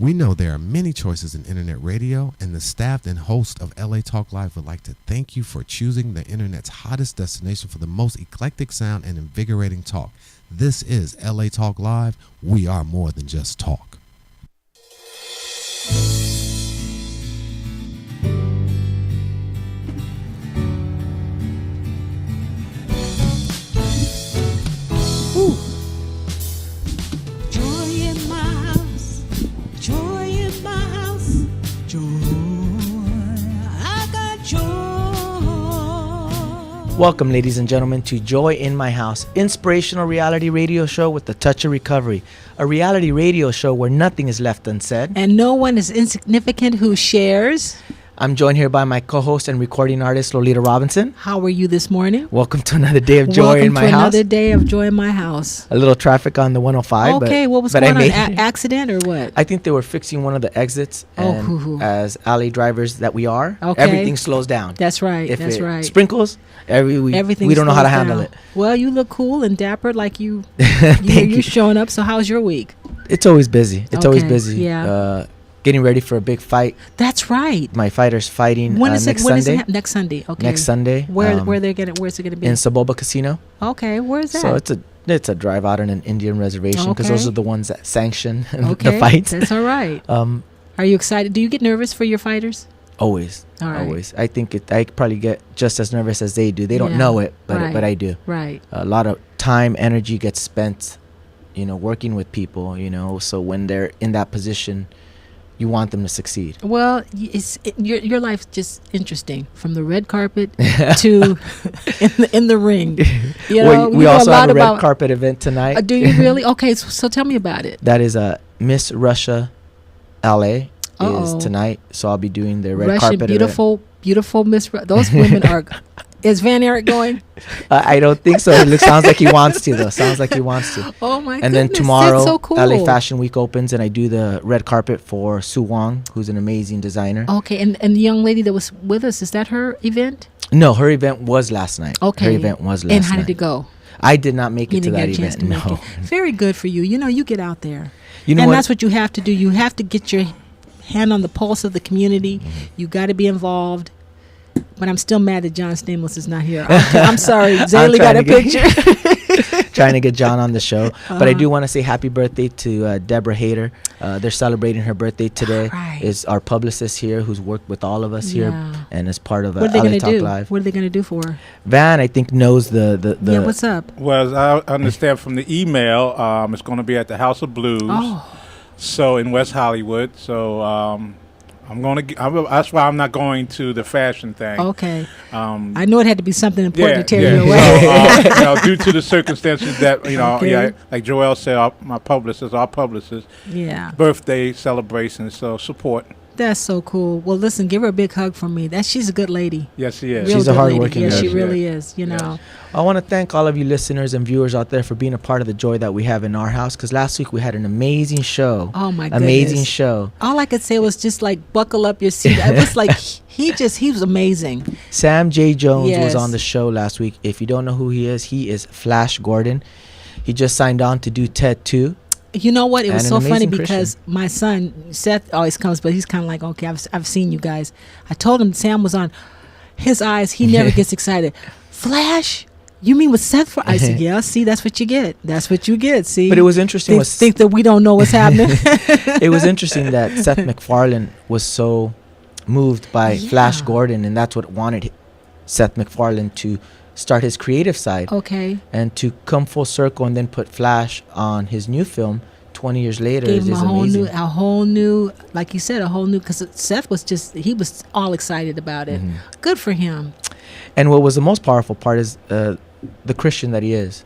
We know there are many choices in internet radio, and the staff and host of LA Talk Live would like to thank you for choosing the internet's hottest destination for the most eclectic sound and invigorating talk. This is LA Talk Live. We are more than just talk. Ooh. Joy in my house, joy in my house, joy. I got joy. Welcome, ladies and gentlemen, to Joy in My House, inspirational reality radio show with a touch of recovery. A reality radio show where nothing is left unsaid. And no one is insignificant who shares. I'm joined here by my co-host and recording artist, Lolita Robinson. How are you this morning? Welcome to another day of Joy in My House. Another day of Joy in my house. A little traffic on the 105. Okay, what was going on? Accident or what? I think they were fixing one of the exits. And as alley drivers that we are, okay, everything slows down. That's right. If that's it right. Sprinkles, everything we don't know how to handle it. Well, you look cool and dapper, like you're you. showing up. So how's your week? It's always busy. It's always busy. Yeah. Getting ready for a big fight. That's right. My fighter's fighting next Sunday. When is it? Next Sunday. Okay. Next Sunday. Where's it gonna be? In Saboba Casino. Okay, where is that? So it's a drive out on an Indian reservation because those are the ones that sanction the fights. That's all right. Are you excited? Do you get nervous for your fighters? Always. All right. Always. I think I probably get just as nervous as they do. They don't know it, but I do. Right. A lot of time, energy gets spent, working with people, so when they're in that position, you want them to succeed. Well, your life's just interesting, from the red carpet to in the ring. We also have a red carpet event tonight. Do you really? Okay, so tell me about it. That is Miss Russia LA is tonight, so I'll be doing the red carpet event. Beautiful Miss. Those women are. Is Van Eric going? I don't think so. Sounds like he wants to, though. Sounds like he wants to. Oh, my goodness. And then tomorrow, that's so cool. LA Fashion Week opens, and I do the red carpet for Sue Wong, who's an amazing designer. Okay, and the young lady that was with us, is that her event? No, her event was last night. Okay. Her event was last night. And how did it go? I did not make it to that event, no. Very good for you. You get out there. That's what you have to do. You have to get your hand on the pulse of the community. Mm-hmm. You got to be involved. But I'm still mad that John Stamos is not here. I'm sorry. Zaylee got a picture. Trying to get John on the show. But I do want to say happy birthday to Deborah Hayter. They're celebrating her birthday today. Right. Is our publicist here who's worked with all of us here and is part of LA Talk Live. What are they going to do for her? Van, I think, knows the Yeah, what's up? Well, as I understand from the email, it's going to be at the House of Blues. Oh. So in West Hollywood. So that's why I'm not going to the fashion thing. Okay. I know it had to be something important to tear you away. So, due to the circumstances that like Joel said, our publicist, birthday celebrations. So support. That's so cool. Well, listen, give her a big hug from me. She's a good lady. Yes, she is. She's a hardworking lady. Yes, she really is. I want to thank all of you listeners and viewers out there for being a part of the joy that we have in our house. Because last week we had an amazing show. Oh my goodness! Amazing show. All I could say was just like buckle up your seat. It was like he was amazing. Sam J. Jones was on the show last week. If you don't know who he is Flash Gordon. He just signed on to do TED 2. You know what? It was so funny because my son Seth always comes, but he's kind of like, okay, I've seen you guys. I told him Sam was on. His eyes, he never gets excited. Flash. You mean with Seth? I said, yeah. See, that's what you get. That's what you get. See. But it was interesting. Think that we don't know what's happening. It was interesting that Seth MacFarlane was so moved by Flash Gordon, and that's what wanted Seth MacFarlane to start his creative side. Okay. And to come full circle and then put Flash on his new film 20 years later Gave is him amazing. A whole new, like you said, because Seth was he was all excited about it. Mm-hmm. Good for him. And what was the most powerful part is the Christian that he is.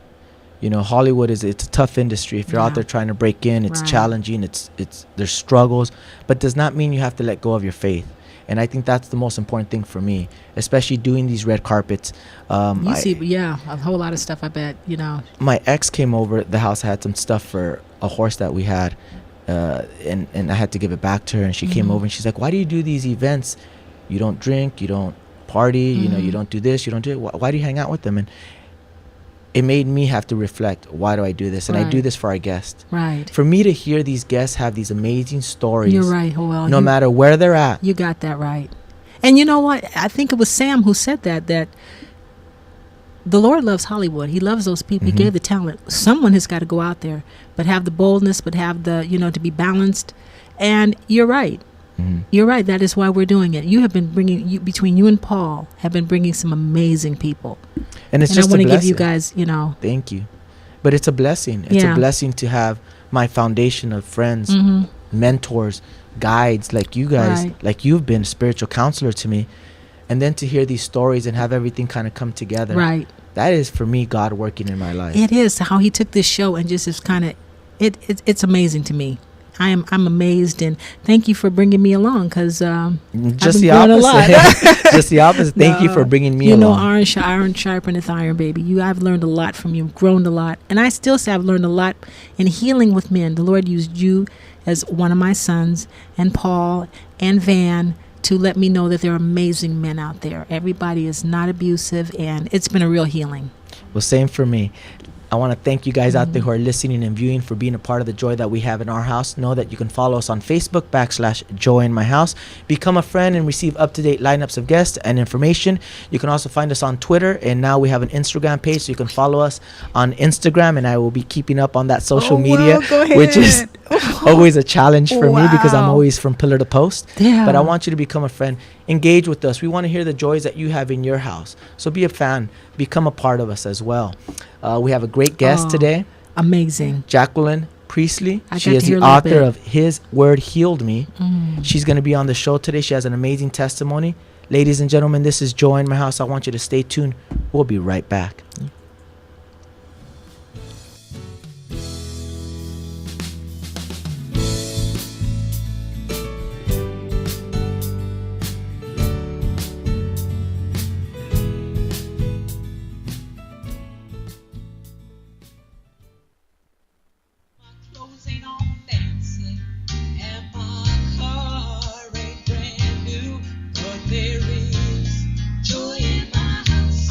Hollywood it's a tough industry. If you're out there trying to break in, it's challenging. It's there's struggles, but does not mean you have to let go of your faith. And I think that's the most important thing for me, especially doing these red carpets. A whole lot of stuff, I bet, My ex came over the house. I had some stuff for a horse that we had, and I had to give it back to her. And she came over and she's like, why do you do these events? You don't drink, you don't party, you don't do this, you don't do it. Why do you hang out with them? And it made me have to reflect, why do I do this? And I do this for our guests. Right. For me to hear these guests have these amazing stories. You're right, Joel. No matter where they're at. You got that right. And you know what? I think it was Sam who said that the Lord loves Hollywood. He loves those people. He gave the talent. Someone has got to go out there, but have the boldness, but have the, to be balanced. And you're right. You're right. That is why we're doing it. You have been bringing, between you and Paul, have been bringing some amazing people. And it's just a blessing. I want to give you guys, Thank you. But it's a blessing. It's a blessing to have my foundation of friends, mentors, guides like you guys, like you've been a spiritual counselor to me. And then to hear these stories and have everything kind of come together. Right. That is, for me, God working in my life. It is how he took this show and just is kind of, it's amazing to me. I'm amazed, and thank you for bringing me along, because just the opposite. Just the opposite. Thank you for bringing me along. Iron sharpeneth iron, baby. I've learned a lot from you. I've grown a lot, and I still say I've learned a lot in healing with men. The Lord used you as one of my sons, and Paul and Van, to let me know that there are amazing men out there. Everybody is not abusive, and it's been a real healing. Well, same for me. I want to thank you guys out there who are listening and viewing for being a part of the joy that we have in our house. Know that you can follow us on Facebook /Joy in My House. Become a friend and receive up-to-date lineups of guests and information. You can also find us on Twitter, and now we have an Instagram page, so you can follow us on Instagram, and I will be keeping up on that social media, which is always a challenge for me, because I'm always from pillar to post. Yeah. But I want you to become a friend. Engage with us. We want to hear the joys that you have in your house. So be a fan. Become a part of us as well. We have a great guest today. Amazing. Jacqueline Priestley. She is the author of His Word Healed Me. She's going to be on the show today. She has an amazing testimony. Ladies and gentlemen, this is Joy in My House. I want you to stay tuned. We'll be right back.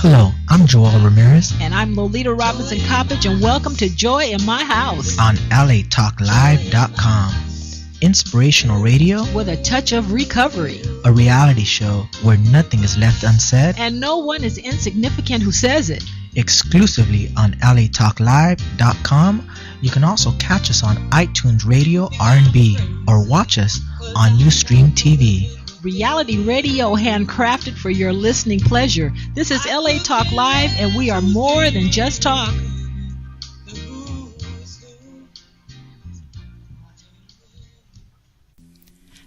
Hello, I'm Joel Ramirez. And I'm Lolita Robinson Coppage, and welcome to Joy in My House on LATalkLive.com. Inspirational radio with a touch of recovery. A reality show where nothing is left unsaid and no one is insignificant who says it. Exclusively on LATalkLive.com. You can also catch us on iTunes Radio R&B or watch us on Ustream TV. Reality radio handcrafted for your listening pleasure. This is LA Talk Live, and we are more than just talk.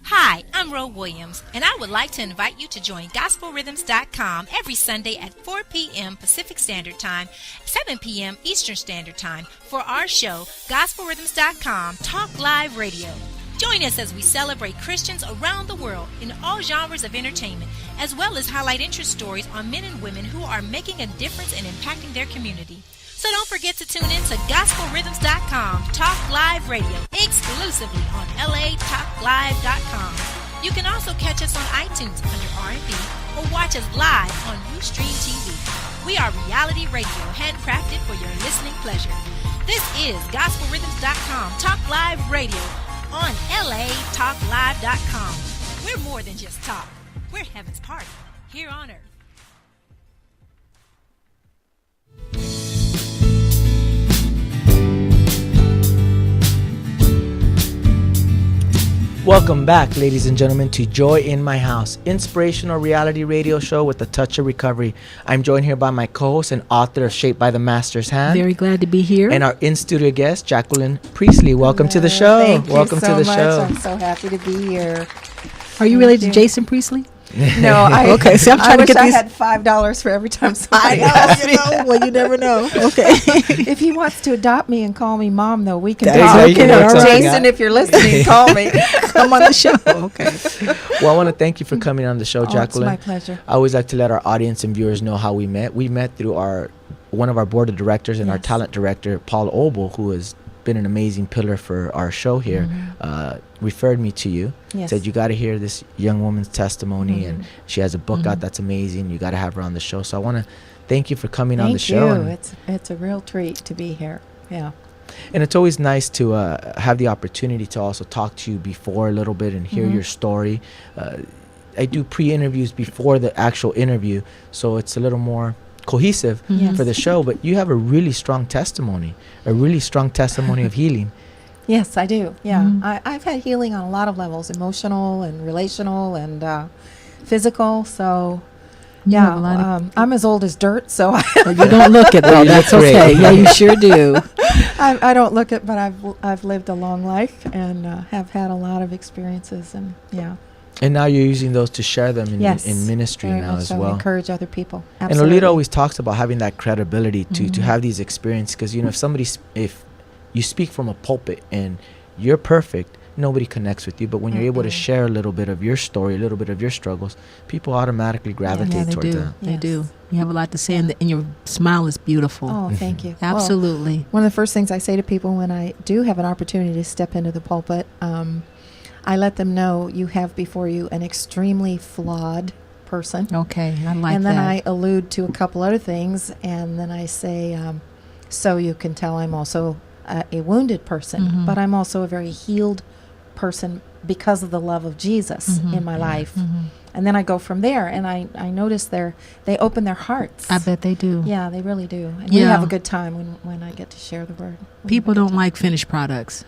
Hi, I'm Ro Williams, and I would like to invite you to join GospelRhythms.com every Sunday at 4 p.m. Pacific Standard Time, 7 p.m. Eastern Standard Time for our show, GospelRhythms.com Talk Live Radio. Join us as we celebrate Christians around the world in all genres of entertainment, as well as highlight interest stories on men and women who are making a difference and impacting their community. So don't forget to tune in to GospelRhythms.com Talk Live Radio, exclusively on LATalkLive.com. You can also catch us on iTunes under R&B or watch us live on Ustream TV. We are reality radio, handcrafted for your listening pleasure. This is GospelRhythms.com Talk Live Radio on LATalkLive.com. We're more than just talk. We're heaven's party here on earth. Welcome back, ladies and gentlemen, to Joy in My House, inspirational reality radio show with a touch of recovery. I'm joined here by my co-host and author of Shaped by the Master's Hand. Very glad to be here. And our in-studio guest, Jacqueline Priestley. Welcome to the show. Thank Welcome you so to the much. show. I'm so happy to be here. Are you related to Jason Priestley? No, okay. See, I'm trying to get these. I had $5 for every time somebody asked me. Well, you never know. Okay. If he wants to adopt me and call me mom, though, we can talk. Okay, Jason, if you're listening, call me. Come on the show. Okay. Well, I want to thank you for coming on the show, Jacqueline. It's my pleasure. I always like to let our audience and viewers know how we met. We met through one of our board of directors and our talent director, Paul Obel, who has been an amazing pillar for our show here, referred me to you. Said you got to hear this young woman's testimony, and she has a book out that's amazing. You got to have her on the show. So I want to thank you for coming on the show. Thank you. It's a real treat to be here. Yeah. And it's always nice to have the opportunity to also talk to you before a little bit and hear your story. I do pre-interviews before the actual interview, so it's a little more cohesive for the show. But you have a really strong testimony of healing. Yes, I do. Yeah. I've had healing on a lot of levels, emotional and relational and physical. So, I'm as old as dirt, so you don't look it, though. That's okay. Yeah, you sure do. I don't look it, but I've lived a long life and have had a lot of experiences, and And now you're using those to share them in ministry now as well. Encourage other people. Absolutely. And Lolita always talks about having that credibility to have these experiences, because if you speak from a pulpit and you're perfect, nobody connects with you. But when you're able to share a little bit of your story, a little bit of your struggles, people automatically gravitate towards that. They do. You have a lot to say, and your smile is beautiful. Oh, thank you. Absolutely. Well, one of the first things I say to people when I do have an opportunity to step into the pulpit, I let them know you have before you an extremely flawed person. Okay, I like that. And then I allude to a couple other things, and then I say, so you can tell I'm also a wounded person, but I'm also a very healed person because of the love of Jesus in my life. And then I go from there, and I notice they open their hearts. I bet they do. Yeah, they really do. And we have a good time when I get to share the word. People don't like finished products.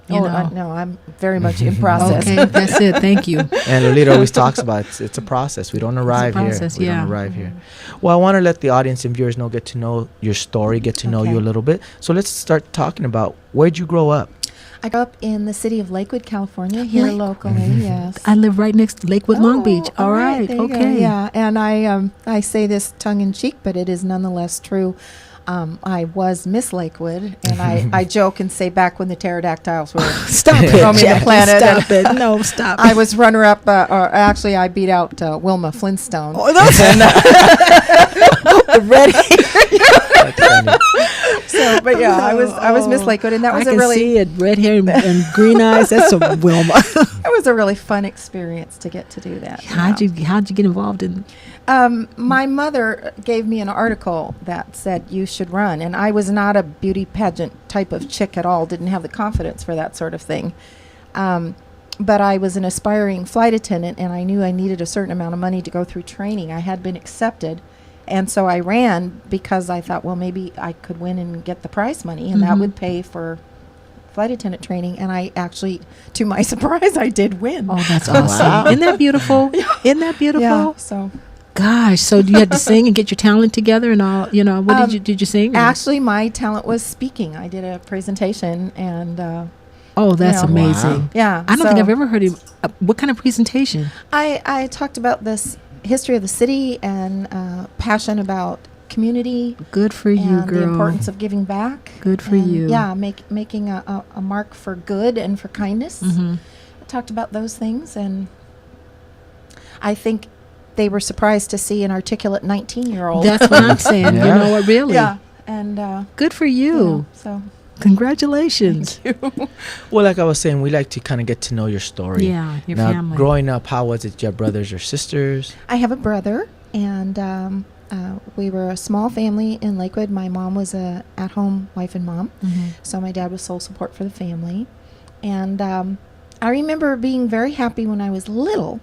You know? No, I'm very much in process. Okay, that's it. Thank you. And Lolita always talks about it's a process. We don't arrive here. We don't arrive here. Well, I want to let the audience and viewers get to know your story, get to know you a little bit. So let's start talking about, where'd you grow up? I grew up in the city of Lakewood, California, here locally. Yes, I live right next to Lakewood, Long Beach. All right. Okay. Yeah, and I say this tongue in cheek, but it is nonetheless true. I was Miss Lakewood, and I joke and say back when the pterodactyls were stop it, roaming the planet. Stop it! No, stop. I was runner-up, or actually, I beat out Wilma Flintstone. Oh, that's ready. So, but yeah, I was Miss Lakewood, and that was I can see it, red hair and green eyes. That's a Wilma. It was a really fun experience to get to do that. How'd you get involved in? My mother gave me an article that said you should run, and I was not a beauty pageant type of chick at all, didn't have the confidence for that sort of thing. But I was an aspiring flight attendant, and I knew I needed a certain amount of money to go through training. I had been accepted, and so I ran because I thought, well, maybe I could win and get the prize money, and that would pay for flight attendant training. And I actually, to my surprise, I did win. Oh, that's awesome. Wow. Isn't that beautiful? Isn't that beautiful? Yeah, so... Gosh, so you had to sing and get your talent together and all, what did you sing? Actually, my talent was speaking. I did a presentation and... oh, that's amazing. Wow. Yeah. I don't think I've ever heard of what kind of presentation? I talked about this history of the city and passion about community. Good for you, and girl. The importance of giving back. Good for you. Yeah, making a mark for good and for kindness. I talked about those things, and I think they were surprised to see an articulate 19-year-old. That's what I'm saying. You know what, really? Yeah. And good for you. So congratulations. Thank you. Well, like I was saying, we like to kind of get to know your story. Yeah, your now, family. Growing up, how was it? Do you have brothers or sisters? I have a brother, and we were a small family in Lakewood. My mom was a at-home wife and mom, so my dad was sole support for the family. And I remember being very happy when I was little.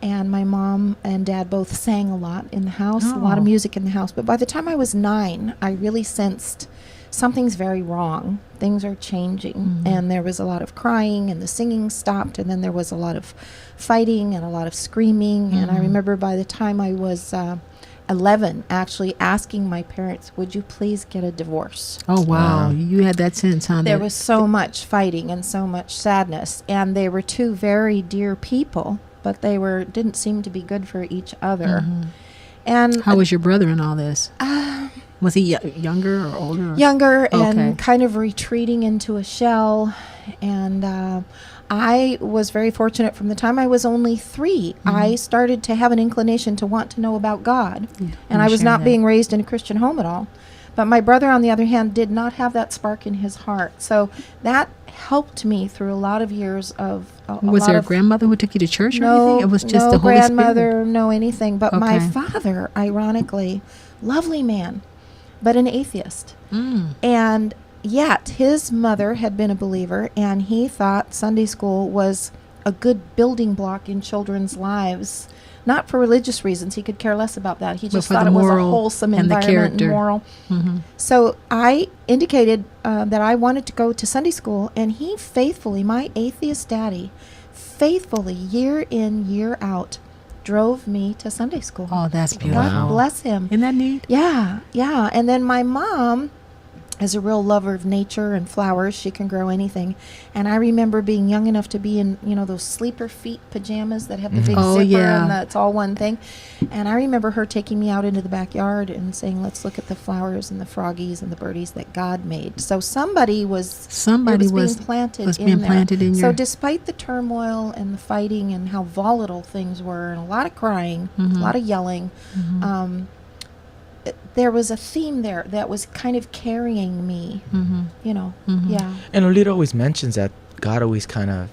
And my mom and dad both sang a lot in the house, a lot of music in the house. But by the time I was 9, I really sensed something's very wrong. Things are changing. And there was a lot of crying, and the singing stopped. And then there was a lot of fighting and a lot of screaming. And I remember by the time I was 11, actually asking my parents, would you please get a divorce? Oh, wow. You had that sense, huh? There was so much fighting and so much sadness. And they were two very dear people, but they didn't seem to be good for each other. And how was your brother in all this? Was he younger or older? Younger, and kind of retreating into a shell. And I was very fortunate. From the time I was only 3, I started to have an inclination to want to know about God. And I was not being raised in a Christian home at all. But my brother, on the other hand, did not have that spark in his heart. So that helped me through a lot of years of... Was there a grandmother who took you to church or anything? It was just no the Holy grandmother, Spirit? no anything. But my father, ironically, lovely man, but an atheist. And yet his mother had been a believer, and he thought Sunday school was a good building block in children's lives. Not for religious reasons. He could care less about that. He just thought it was a wholesome environment and moral. So I indicated that I wanted to go to Sunday school, and he faithfully, my atheist daddy, faithfully, year in, year out, drove me to Sunday school. Oh, that's beautiful. God bless him. Isn't that neat? Yeah, yeah. And then my mom is a real lover of nature and flowers. She can grow anything. And I remember being young enough to be in, those sleeper feet pajamas that have the big zipper and it's all one thing. And I remember her taking me out into the backyard and saying, let's look at the flowers and the froggies and the birdies that God made. So somebody was being planted in there. So despite the turmoil and the fighting and how volatile things were and a lot of crying, a lot of yelling, there was a theme there that was kind of carrying me, yeah. And Lolita always mentions that God always God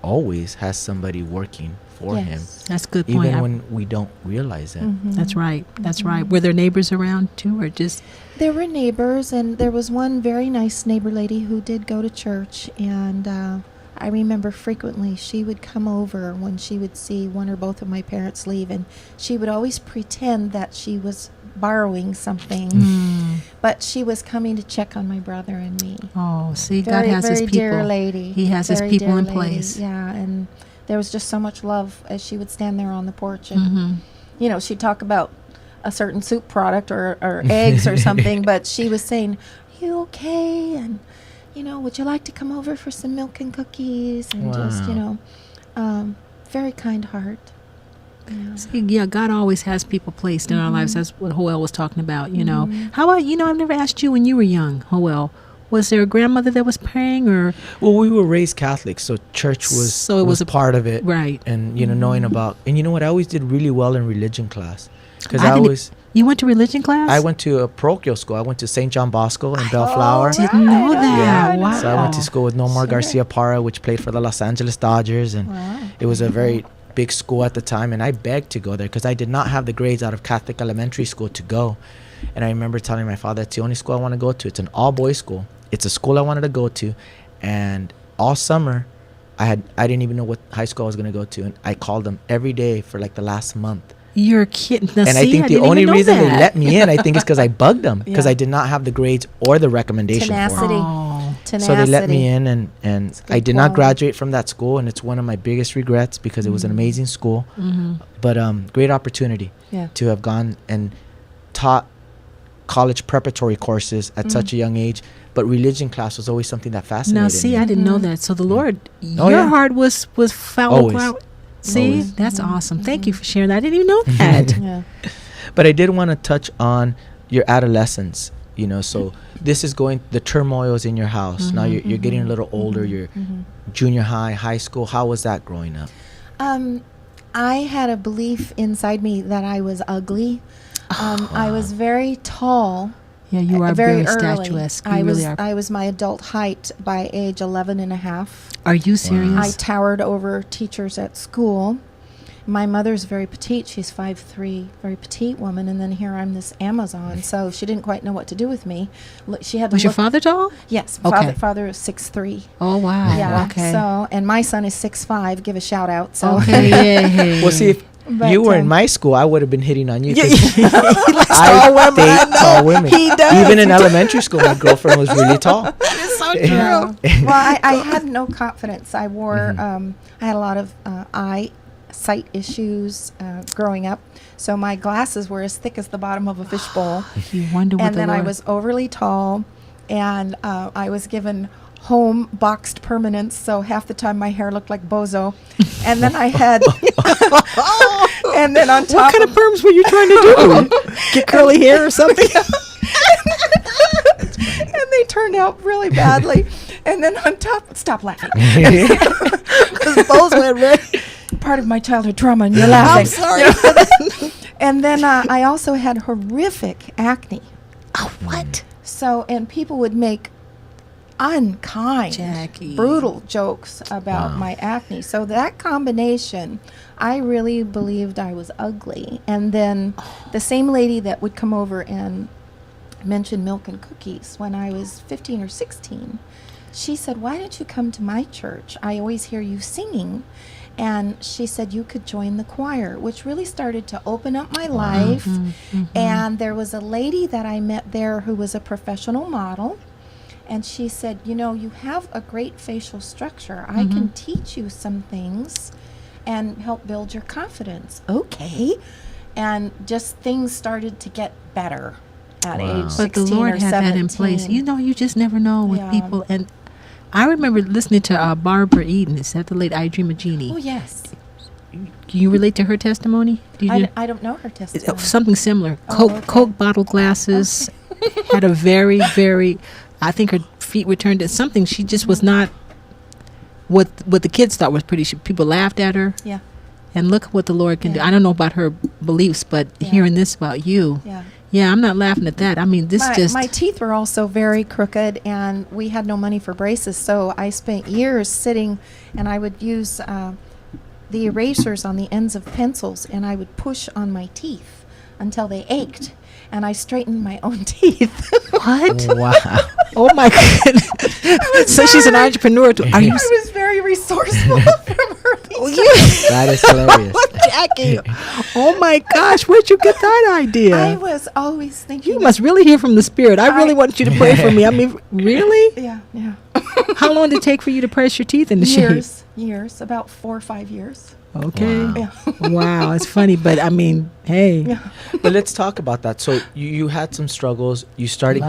always has somebody working for him. That's a good point. Even when we don't realize it. That's right. That's right. Were there neighbors around too, or just? There were neighbors, and there was one very nice neighbor lady who did go to church, and I remember frequently she would come over when she would see one or both of my parents leave, and she would always pretend that she was borrowing something, but she was coming to check on my brother and me. Oh, see, God has his people. Dear lady. He has his people in place. Yeah, and there was just so much love as she would stand there on the porch, and she'd talk about a certain soup product or eggs or something, but she was saying, "Are you okay?" and would you like to come over for some milk and cookies? And just, very kind heart. Yeah. See, God always has people placed in our lives. That's what Joel was talking about, How about, I've never asked you when you were young, Joel. Was there a grandmother that was praying, or? Well, we were raised Catholic, so church was a part of it. Right. And, knowing about, and you know what, I always did really well in religion class. Because You went to religion class? I went to a parochial school. I went to St. John Bosco in Bellflower. Didn't know that. Yeah. Wow. So I went to school with Nomar Garcia Parra, which played for the Los Angeles Dodgers. And it was a very big school at the time. And I begged to go there because I did not have the grades out of Catholic elementary school to go. And I remember telling my father, it's the only school I want to go to. It's an all-boys school. It's a school I wanted to go to. And all summer, I didn't even know what high school I was going to go to. And I called them every day for like the last month. You're kidding. Now, and I think the only reason they let me in, I think, is because I bugged them because I did not have the grades or the recommendation for it. So they let me in, and I did not graduate from that school, and it's one of my biggest regrets because it was an amazing school, but great opportunity to have gone and taught college preparatory courses at such a young age. But religion class was always something that fascinated me. Now, see, I didn't know that. So the Lord, your heart was foul ground. See, that's awesome. Thank you for sharing that. I didn't even know that. But I did want to touch on your adolescence. So this is the turmoils in your house. Now you're getting a little older. You're junior high, high school. How was that growing up? I had a belief inside me that I was ugly. I was very tall. Yeah, you are very statuesque. I was my adult height by age 11 and a half. Are you serious? I towered over teachers at school. My mother's very petite. She's 5'3", very petite woman. And then here I'm this Amazon. So she didn't quite know what to do with me. She had to Was your father tall? Yes. Okay. Father is 6'3". Oh, wow. Yeah. Okay. So, and my son is 6'5". Give a shout out. So. Okay. Well, see, if you were in my school, I would have been hitting on you. I date tall women. He does. Even in elementary school, my girlfriend was really tall. That is so true. Well, I had no confidence. I wore, I had a lot of sight issues growing up. So my glasses were as thick as the bottom of a fishbowl. You wonder what. And then I was overly tall, and I was given home boxed permanents, so half the time my hair looked like Bozo. And then I had and then on top, what kind of perms were you trying to do? Get curly hair or something? And they turned out really badly. And then on top, stop laughing, because Bozo went red. Part of my childhood trauma, and you're laughing. I'm sorry. And then I also had horrific acne. Oh, what? So, and people would make unkind, Jackie. brutal jokes about my acne. So that combination, I really believed I was ugly. And then the same lady that would come over and mention milk and cookies when I was 15 or 16, she said, why don't you come to my church? I always hear you singing. And she said you could join the choir, which really started to open up my life. And there was a lady that I met there who was a professional model. And she said, you know, you have a great facial structure. I can teach you some things and help build your confidence. Okay. And just things started to get better at age 16 But the Lord or had 17. that in place. You know, you just never know with people. And I remember listening to Barbara Eden. Is that the late I Dream of Jeannie? Oh, yes. Can you relate to her testimony? I don't know her testimony. Something similar. Coke bottle glasses. Had a very, very, I think her feet were turned at something. She just was not what the kids thought was pretty. People laughed at her. Yeah. And look what the Lord can do. I don't know about her beliefs, but hearing this about you. Yeah. Yeah, I'm not laughing at that. I mean, my teeth were also very crooked, and we had no money for braces, so I spent years sitting, and I would use the erasers on the ends of pencils, and I would push on my teeth until they ached, and I straightened my own teeth. What? Wow. Oh my goodness! So she's an entrepreneur too. I was very resourceful from early. That is hilarious. Jackie. Oh my gosh, where'd you get that idea? I was always thinking. You must really hear from the Spirit. I really want you to pray for me. I mean, really? Yeah. How long did it take for you to press your teeth into shape? Years, about 4 or 5 years. Okay. Wow. Yeah. Wow, it's funny, but I mean, hey. Yeah. But let's talk about that. So you had some struggles. You started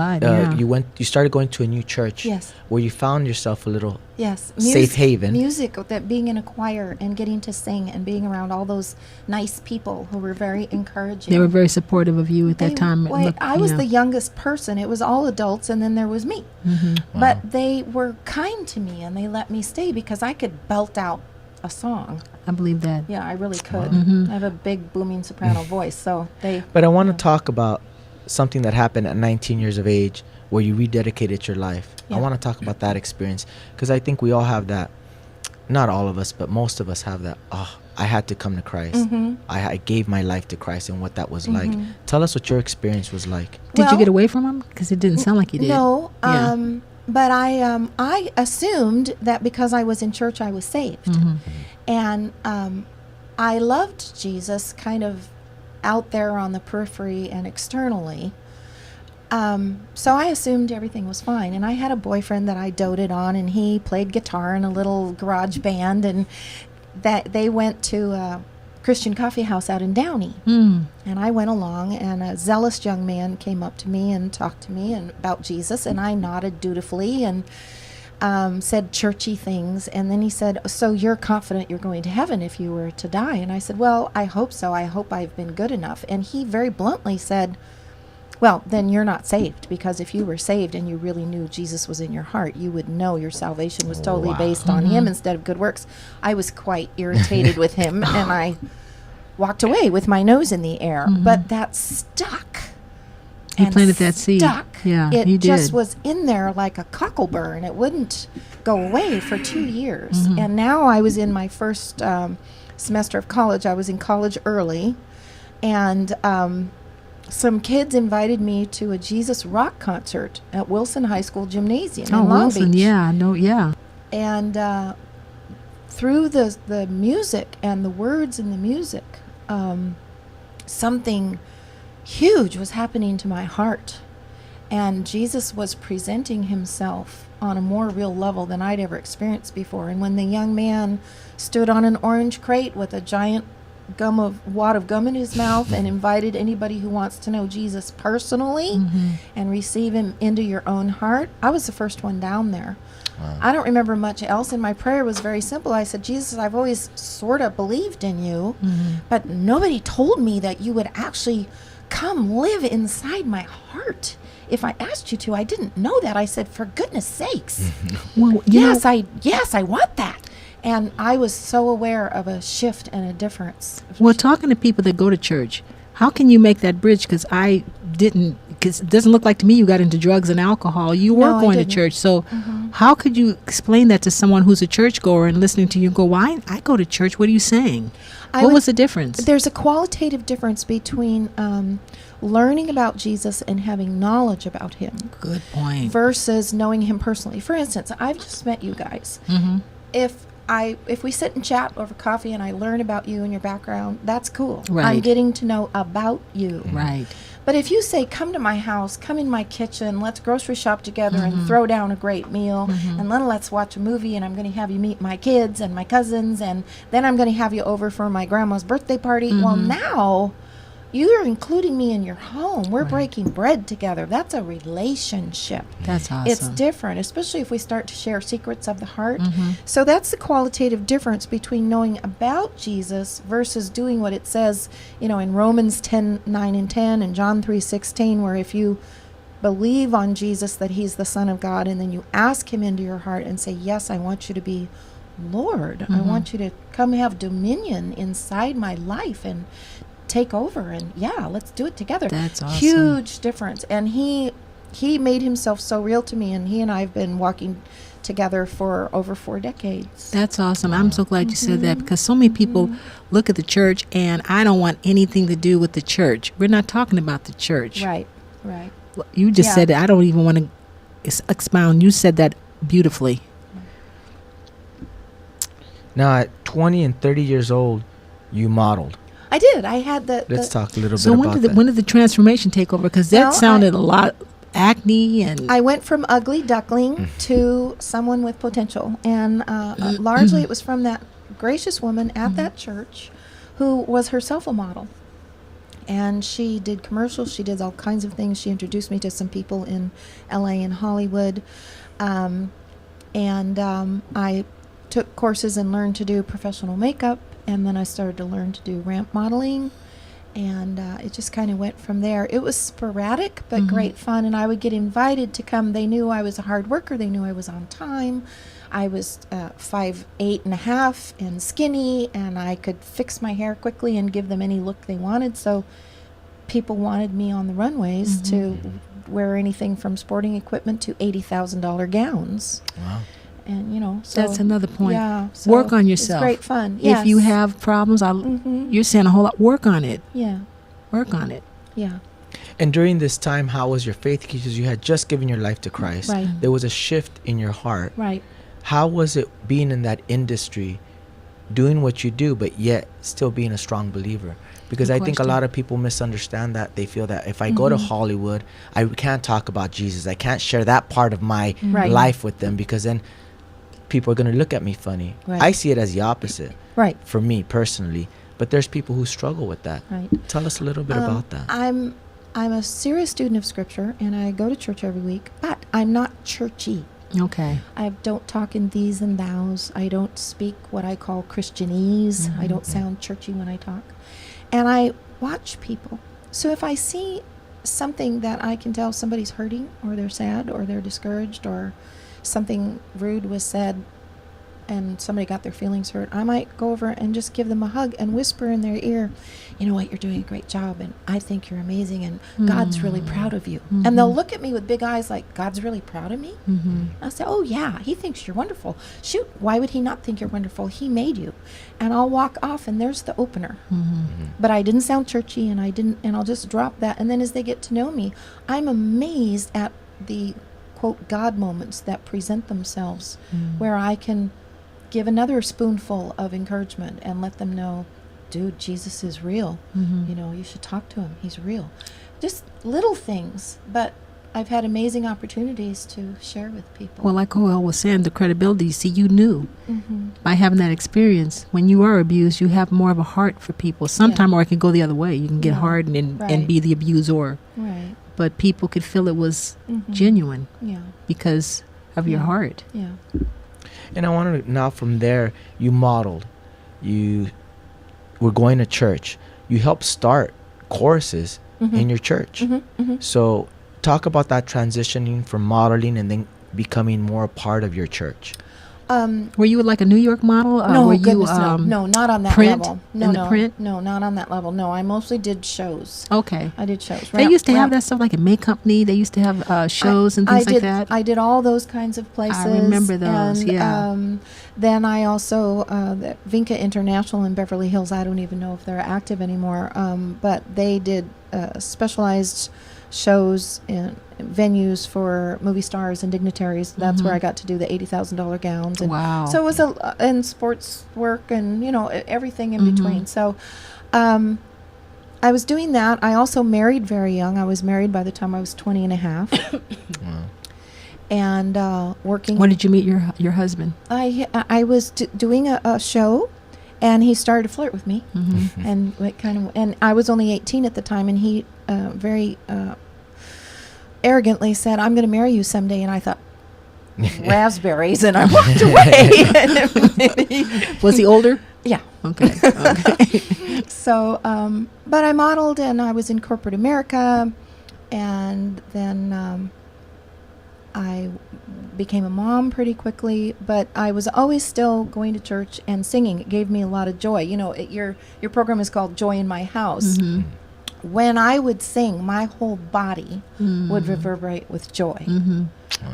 you started going to a new church. Yes. Where you found yourself a little safe haven. Music, that being in a choir and getting to sing and being around all those nice people who were very encouraging. They were very supportive of you at that time. I was the youngest person. It was all adults, and then there was me. But they were kind to me, and they let me stay because I could belt out a song. I believe that. Yeah, I really could. I have a big booming soprano voice, so they. But I want to talk about something that happened at 19 years of age where you rededicated your life. I want to talk about that experience because I think we all have that. Not all of us, but most of us have that. Oh, I had to come to Christ. I gave my life to Christ and what that was like. Tell us what your experience was like. Did you get away from him? Because it didn't sound like you did. No. But I assumed that because I was in church, I was saved. And I loved Jesus kind of out there on the periphery and externally. So I assumed everything was fine. And I had a boyfriend that I doted on, and he played guitar in a little garage band, and that they went to a Christian coffee house out in Downey. And I went along, and a zealous young man came up to me and talked to me about Jesus, and I nodded dutifully and said churchy things. And then he said, so you're confident you're going to heaven if you were to die? And I said, well, I hope so. I hope I've been good enough. And he very bluntly said, well, then you're not saved, because if you were saved and you really knew Jesus was in your heart, you would know your salvation was totally based on him instead of good works. I was quite irritated with him, and I walked away with my nose in the air. But that stuck. He planted that seed. Yeah, it he did. just was in there like a cockleburr, it wouldn't go away for 2 years. And now I was in my first semester of college. I was in college early, and some kids invited me to a Jesus rock concert at Wilson High School Gymnasium in Long Wilson, Beach. yeah, I know, yeah. And through the music and the words in the music, something huge was happening to my heart. And Jesus was presenting himself on a more real level than I'd ever experienced before. And when the young man stood on an orange crate with a giant wad of gum in his mouth and invited anybody who wants to know Jesus personally and receive him into your own heart, I was the first one down there. Wow. I don't remember much else, and my prayer was very simple. I said, Jesus, I've always sort of believed in you, but nobody told me that you would actually come live inside my heart. If I asked you to, I didn't know that. I said, for goodness sakes. Well, yes, I want that. And I was so aware of a shift and a difference. Well, talking to people that go to church, how can you make that bridge? Because it doesn't look like to me you got into drugs and alcohol. You were going to church. So How could you explain that to someone who's a churchgoer and listening to you and go, why? I go to church. What are you saying? What was the difference? There's a qualitative difference between learning about Jesus and having knowledge about him. Good point. Versus knowing him personally. For instance, I've just met you guys. Mm-hmm. If we sit and chat over coffee and I learn about you and your background, that's cool. Right. I'm getting to know about you. Right. But if you say, come to my house, come in my kitchen, let's grocery shop together and throw down a great meal, and then let's watch a movie, and I'm going to have you meet my kids and my cousins, and then I'm going to have you over for my grandma's birthday party. Well, now you're including me in your home. We're breaking bread together. That's a relationship. That's awesome. It's different, especially if we start to share secrets of the heart. So that's the qualitative difference between knowing about Jesus versus doing what it says, in Romans 10:9 and 10 and John 3:16, where if you believe on Jesus that he's the Son of God, and then you ask him into your heart and say, yes, I want you to be Lord. I want you to come have dominion inside my life and take over, and let's do it together. That's awesome. Huge difference. And he made himself so real to me, and he and I have been walking together for over 4 decades. That's awesome. I'm so glad you said that, because so many people look at the church and I don't want anything to do with the church. We're not talking about the church. Right. You just said it. I don't even want to expound. You said that beautifully. Now at 20 and 30 years old, you modeled. I did. I had the... Let's talk a little So bit when about did that. when did the transformation take over? Because that sounded a lot acne and... I went from ugly duckling to someone with potential. And largely it was from that gracious woman at that church who was herself a model. And she did commercials. She did all kinds of things. She introduced me to some people in L.A. and Hollywood. I took courses and learned to do professional makeup. And then I started to learn to do ramp modeling, and it just kind of went from there. It was sporadic, but great fun, and I would get invited to come. They knew I was a hard worker. They knew I was on time. I was 5'8.5" and skinny, and I could fix my hair quickly and give them any look they wanted. So people wanted me on the runways to wear anything from sporting equipment to $80,000 gowns. Wow. And so that's another point. Yeah, so work on yourself. It's great fun. If you have problems, you're saying a whole lot. Work on it. Yeah. Work on it. Yeah. And during this time, how was your faith? Because you had just given your life to Christ. Right. There was a shift in your heart. Right. How was it being in that industry, doing what you do, but yet still being a strong believer? Because I think a lot of people misunderstand that. They feel that if I go to Hollywood, I can't talk about Jesus. I can't share that part of my life with them, because then people are going to look at me funny. Right. I see it as the opposite. Right. For me personally. But there's people who struggle with that. Right. Tell us a little bit about that. I'm a serious student of Scripture, and I go to church every week, but I'm not churchy. Okay. I don't talk in these and thous. I don't speak what I call Christianese. I don't sound churchy when I talk. And I watch people. So if I see something that I can tell somebody's hurting, or they're sad, or they're discouraged, or something rude was said and somebody got their feelings hurt, I might go over and just give them a hug and whisper in their ear, you know what, you're doing a great job, and I think you're amazing, and God's really proud of you. And they'll look at me with big eyes like, God's really proud of me? I'll say, oh yeah, he thinks you're wonderful. Shoot, why would he not think you're wonderful? He made you. And I'll walk off, and there's the opener. But I didn't sound churchy, and I'll just drop that. And then as they get to know me, I'm amazed at the quote God moments that present themselves, where I can give another spoonful of encouragement and let them know, dude, Jesus is real. You should talk to him. He's real. Just little things, but I've had amazing opportunities to share with people. Well, like Joel was saying, the credibility, see, you knew by having that experience. When you are abused, you have more of a heart for people. Sometime, or it can go the other way. You can get hard and be the abuser. Right. But people could feel it was genuine because of your heart. Yeah. And I want to now, from there, you modeled. You were going to church. You helped start choruses in your church. So talk about that transitioning from modeling and then becoming more a part of your church. Were you like a New York model? No, were goodness, you, no, not on that print? level. Print? No, not on that level. No, I mostly did shows. Okay. I did shows. They used to have that stuff like a Make Company. They used to have shows and things like that. I did all those kinds of places. I remember those, and, yeah. Then I also, the Vinca International in Beverly Hills, I don't even know if they're active anymore, but they did specialized shows in venues for movie stars and dignitaries. That's where I got to do the $80,000 gowns. And wow. So it was and sports work and, everything in between. So I was doing that. I also married very young. I was married by the time I was 20 and a half. Wow. And working. When did you meet your husband? I was doing a show, and he started to flirt with me, and and I was only 18 at the time, and he very arrogantly said, "I'm going to marry you someday," and I thought, raspberries, and I walked away. Was he older? Yeah. Okay. So, but I modeled, and I was in corporate America, and then I became a mom pretty quickly, but I was always still going to church and singing. It gave me a lot of joy. Your program is called Joy in My House. When I would sing, my whole body would reverberate with joy.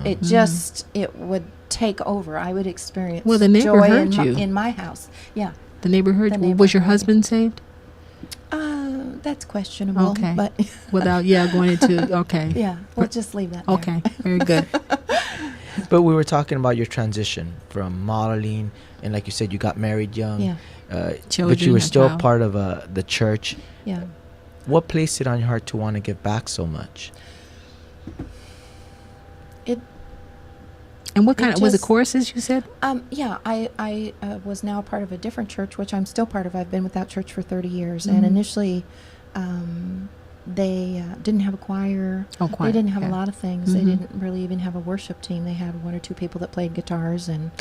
It would take over. I would experience the neighbor joy heard you. in my house. Yeah. The neighbor heard you. Was your husband saved? That's questionable. Okay. But without going into okay. Yeah, we'll just leave that there. Okay, very good. But we were talking about your transition from modeling, and like you said, you got married young. Yeah. But you were still part of the church. Yeah. What placed it on your heart to want to give back so much? And what kind of was it choruses you said? Yeah, I was now part of a different church, which I'm still part of. I've been with that church for 30 years, and initially, they didn't have a choir. They didn't have a lot of things. They didn't really even have a worship team. They had one or two people that played guitars, and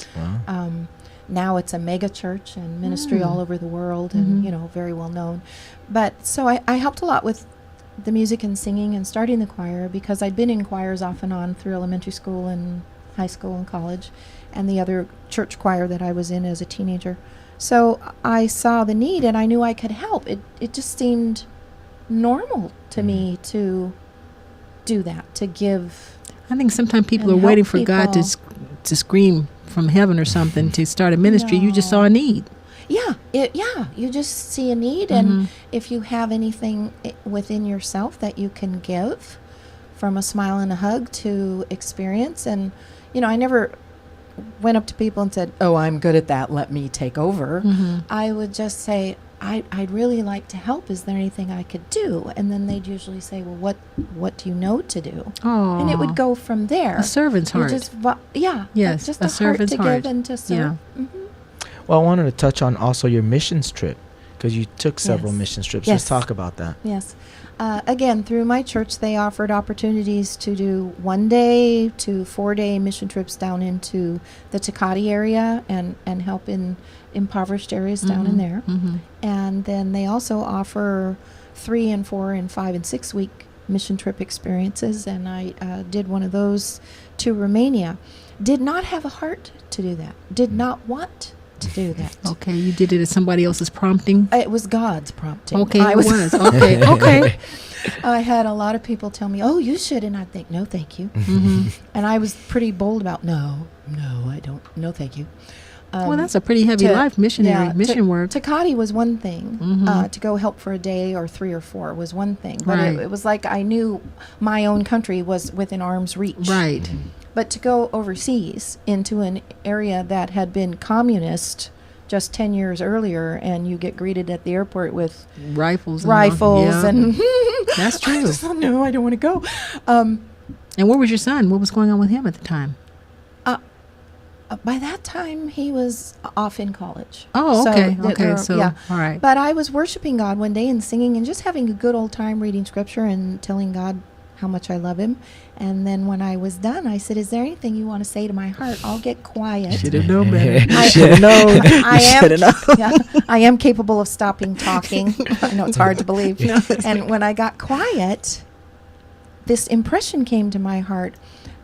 now it's a mega church and ministry all over the world, and very well known. But so I helped a lot with the music and singing and starting the choir, because I'd been in choirs off and on through elementary school and high school and college, and the other church choir that I was in as a teenager. So I saw the need, and I knew I could help. It just seemed normal to me to do that, to give. I think sometimes people are waiting for God to scream from heaven or something to start a ministry. No. You just saw a need. Yeah, you just see a need, and if you have anything within yourself that you can give, from a smile and a hug to experience. And I never went up to people and said, "Oh, I'm good at that, let me take over." I would just say, I'd really like to help. Is there anything I could do? And then they'd usually say, "Well, what do you know to do?" Oh, and it would go from there. A servant's heart. Yes, just a servant's heart to give and to serve. Yeah. Well, I wanted to touch on also your missions trip, because you took several mission trips. Let's talk about that. Yes. Again, through my church, they offered opportunities to do 1-day to 4-day mission trips down into the Tecate area and help in impoverished areas down in there. And then they also offer 3 and 4 and 5 and 6 week mission trip experiences. And I did one of those to Romania. Did not have a heart to do that. Did not want to do that. Okay, you did it at somebody else's prompting? It was God's prompting. Okay, it was. Okay, okay. I had a lot of people tell me, "Oh, you should," and I think, "No, thank you." And I was pretty bold about, no, I don't. No, thank you. Well, that's a pretty heavy life, mission work. Tecate was one thing. To go help for a day or 3 or 4 was one thing. But it was like I knew my own country was within arm's reach. Right. But to go overseas into an area that had been communist just 10 years earlier, and you get greeted at the airport with rifles and that's true. No, I don't want to go. And where was your son? What was going on with him at the time? By that time, he was off in college. Oh, okay. So, all right. But I was worshiping God one day and singing and just having a good old time reading scripture and telling God how much I love him. And then when I was done, I said, "Is there anything you want to say to my heart? I'll get quiet." Should have known better. Should have known. I am capable of stopping talking. I know it's hard to believe. And when I got quiet, this impression came to my heart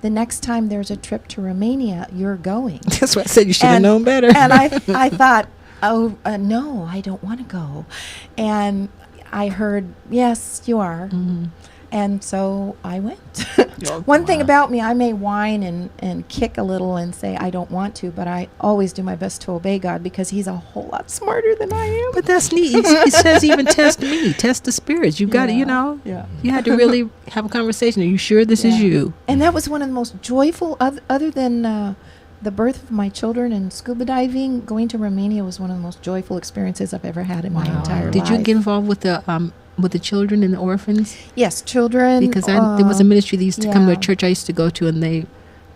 the next time there's a trip to Romania, you're going. That's what I said. You should have known better. And I thought, oh, no, I don't want to go. And I heard, yes, you are. Mm-hmm. And so I went. One thing about me, I may whine and kick a little and say I don't want to, but I always do my best to obey God because he's a whole lot smarter than I am. But that's neat. He says even test me, test the spirits. You got to, you know, you had to really have a conversation. Are you sure this is you? And that was one of the most joyful, other than the birth of my children and scuba diving, going to Romania was one of the most joyful experiences I've ever had in my entire life. Did you get involved with the children and the orphans? Yes, children. Because there was a ministry that used to come to a church I used to go to, and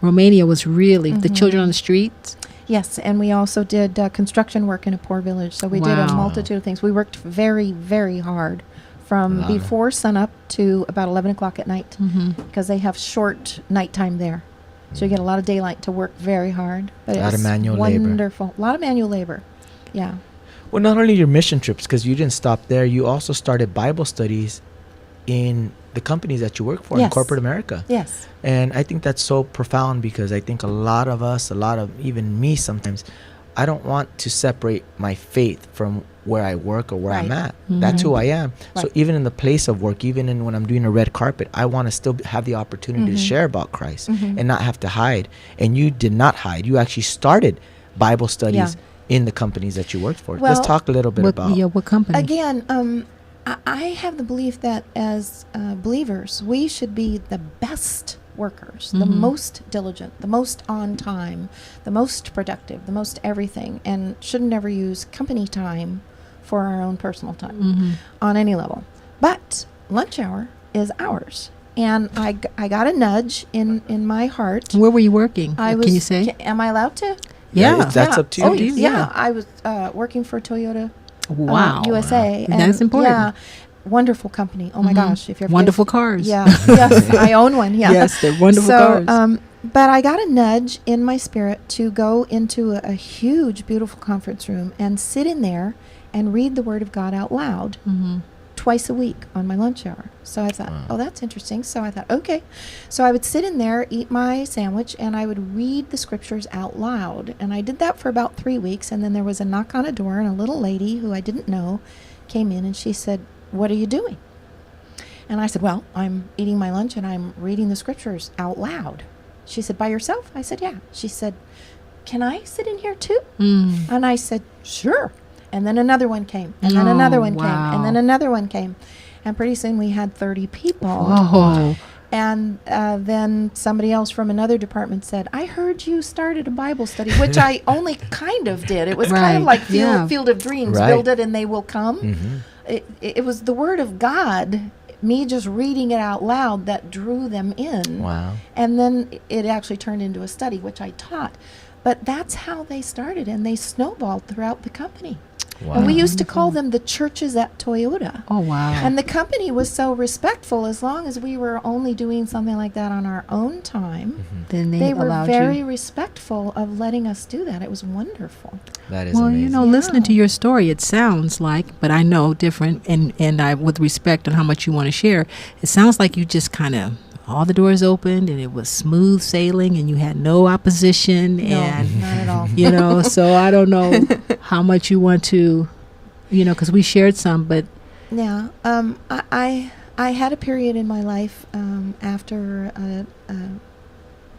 Romania was really the children on the streets. Yes, and we also did construction work in a poor village. So we did a multitude of things. We worked very, very hard from before sunup to about 11 o'clock at night because they have short nighttime there. So you get a lot of daylight to work very hard. But a lot of manual labor. Wonderful. A lot of manual labor. Yeah. Well, not only your mission trips, because you didn't stop there, you also started Bible studies in the companies that you work for in corporate America. Yes. And I think that's so profound because I think a lot of us, even me sometimes, I don't want to separate my faith from where I work or where I'm at. Mm-hmm. That's who I am. Right. So even in the place of work, even when I'm doing a red carpet, I want to still have the opportunity to share about Christ and not have to hide. And you did not hide. You actually started Bible studies in the companies that you worked for. Well, let's talk a little bit about... Yeah, what company? Again, I have the belief that as believers, we should be the best workers, the most diligent, the most on time, the most productive, the most everything, and should never use company time for our own personal time on any level. But lunch hour is ours. And I got a nudge in my heart. Where were you working? Can you say? Am I allowed to? Yeah, that's up to you. Oh, yeah. I was working for Toyota USA. And that's important. Yeah. Wonderful company. Oh my gosh. If you're wonderful cars. Yeah. Yes. I own one. Yeah. Yes, they're wonderful cars. But I got a nudge in my spirit to go into a huge, beautiful conference room and sit in there and read the Word of God out loud twice a week on my lunch hour. So I thought, oh, that's interesting. So I thought, okay. So I would sit in there, eat my sandwich, and I would read the scriptures out loud. And I did that for about 3 weeks. And then there was a knock on a door, and a little lady who I didn't know came in, and she said, "What are you doing?" And I said, "Well, I'm eating my lunch, and I'm reading the scriptures out loud." She said, "By yourself?" I said, "Yeah." She said, "Can I sit in here too?" And I said, "Sure." And then another one came, and then another one came, and then another one came. And pretty soon we had 30 people. Oh. And then somebody else from another department said, "I heard you started a Bible study," which I only kind of did. It was kind of like Field of Dreams, build it and they will come. It was the Word of God, me just reading it out loud, that drew them in. Wow. And then it actually turned into a study, which I taught. But that's how they started, and they snowballed throughout the company. Wow. And we used to call them the churches at Toyota. Oh, wow. And the company was so respectful. As long as we were only doing something like that on our own time, then they were very respectful of letting us do that. It was wonderful. That is amazing. You know, listening to your story, it sounds like, but I know different, and I, with respect on how much you want to share, it sounds like you just kind of, all the doors opened and it was smooth sailing and you had no opposition. No, and not at all. You know, so I don't know how much you want to, you know, because we shared some, but yeah, I had a period in my life after a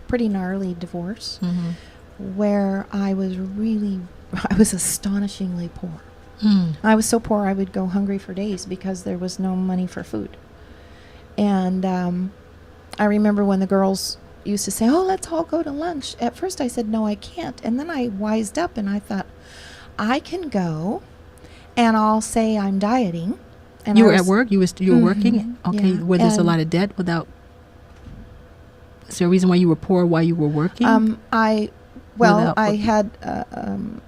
pretty gnarly divorce where I was astonishingly poor. I was so poor I would go hungry for days because there was no money for food. And I remember when the girls used to say, "Oh, let's all go to lunch." At first I said, "No, I can't." And then I wised up and I thought, I can go and I'll say I'm dieting. And you were at work? You were working? Okay. Yeah. Where there's a lot of debt without... Is there a reason why you were poor while you were working? I had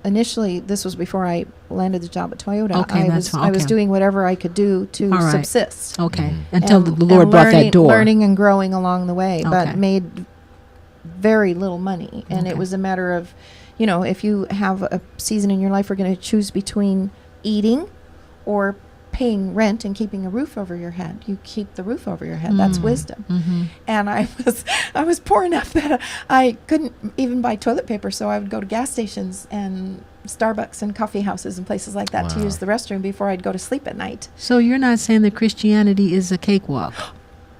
initially, this was before I landed the job at Toyota. Okay, I was doing whatever I could do to subsist. Okay, until the Lord brought that door. Learning and growing along the way, but made very little money. And it was a matter of, you know, if you have a season in your life, we're going to choose between eating or paying rent and keeping a roof over your head. You keep the roof over your head. That's wisdom. Mm-hmm. And I was poor enough that I couldn't even buy toilet paper, so I would go to gas stations and Starbucks and coffee houses and places like that to use the restroom before I'd go to sleep at night. So you're not saying that Christianity is a cakewalk?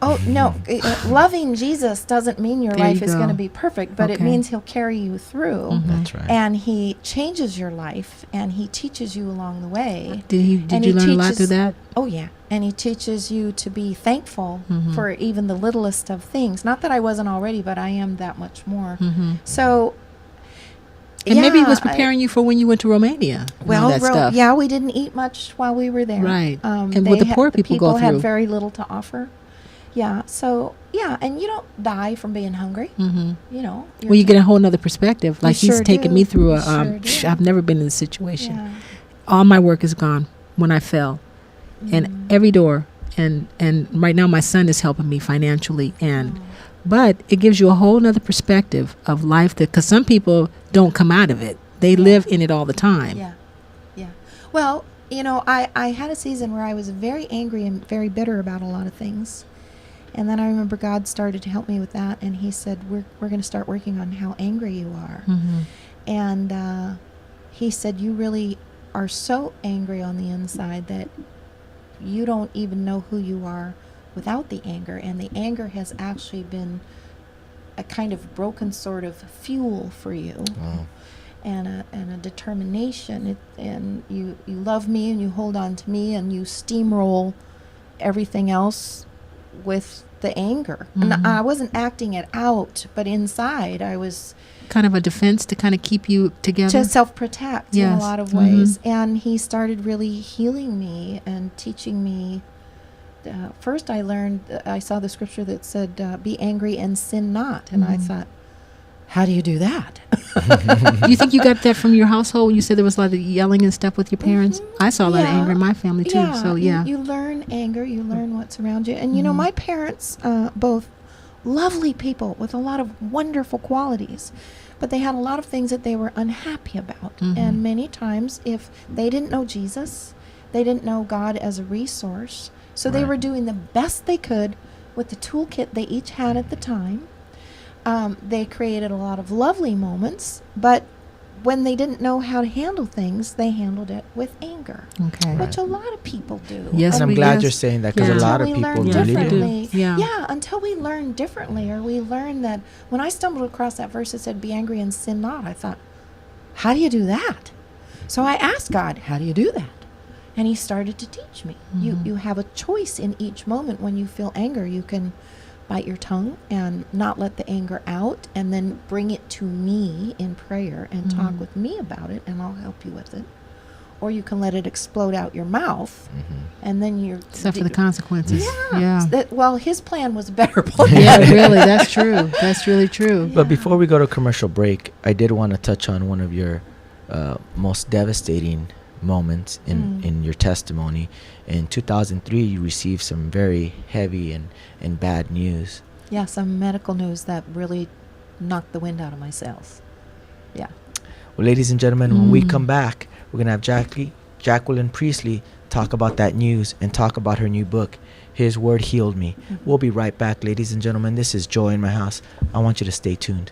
Oh, no. Loving Jesus doesn't mean your life is going to be perfect, but it means he'll carry you through. Mm-hmm. That's right. And he changes your life, and he teaches you along the way. Did you learn a lot through that? Oh, yeah. And he teaches you to be thankful for even the littlest of things. Not that I wasn't already, but I am that much more. Mm-hmm. So... And maybe he was preparing you for when you went to Romania. Well, that stuff. Yeah, we didn't eat much while we were there. Right. And what the poor people go through. Had very little to offer. Yeah. So, yeah, and you don't die from being hungry. Mm-hmm. You know. Well, you get a whole nother perspective. Like he's taken me through I've never been in this situation. Yeah. All my work is gone when I fell. And every door. And right now my son is helping me financially. But it gives you a whole nother perspective of life, because some people don't come out of it. They live in it all the time. Yeah, yeah. Well, you know, I had a season where I was very angry and very bitter about a lot of things. And then I remember God started to help me with that. And he said, we're going to start working on how angry you are. Mm-hmm. And he said, you really are so angry on the inside that you don't even know who you are without the anger, and the anger has actually been a kind of broken sort of fuel for you. Wow. And a determination. And you love me, and you hold on to me, and you steamroll everything else with the anger. Mm-hmm. And I wasn't acting it out, but inside I was kind of a defense to kind of keep you together, to self-protect in a lot of ways. And he started really healing me and teaching me. First I learned, I saw the scripture that said, be angry and sin not. And I thought, how do you do that? Do you think you got that from your household? You said there was a lot of yelling and stuff with your parents. I saw a lot of anger in my family too. Yeah. So yeah. You learn anger, you learn what's around you. And you know, my parents, both lovely people with a lot of wonderful qualities, but they had a lot of things that they were unhappy about. And many times, if they didn't know Jesus, they didn't know God as a resource. So they were doing the best they could with the toolkit they each had at the time. They created a lot of lovely moments, but when they didn't know how to handle things, they handled it with anger, which a lot of people do. Yes, and I'm glad you're saying that, because a lot of people really do. Yeah, until we learn differently, or we learn that. When I stumbled across that verse that said, be angry and sin not, I thought, how do you do that? So I asked God, how do you do that? And he started to teach me. You have a choice in each moment. When you feel anger, you can bite your tongue and not let the anger out, and then bring it to me in prayer and talk with me about it, and I'll help you with it. Or you can let it explode out your mouth, and then you're suffer the consequences. Well, his plan was a better plan. Yeah, really, that's true. That's really true. But before we go to commercial break, I did want to touch on one of your most devastating moments in your testimony. In 2003, you received some very heavy and bad news. Yeah, some medical news that really knocked the wind out of my sails. Yeah. Well, ladies and gentlemen, when we come back, we're going to have Jacqueline Priestley talk about that news and talk about her new book, His Word Healed Me. We'll be right back, ladies and gentlemen. This is Joy in My House. I want you to stay tuned.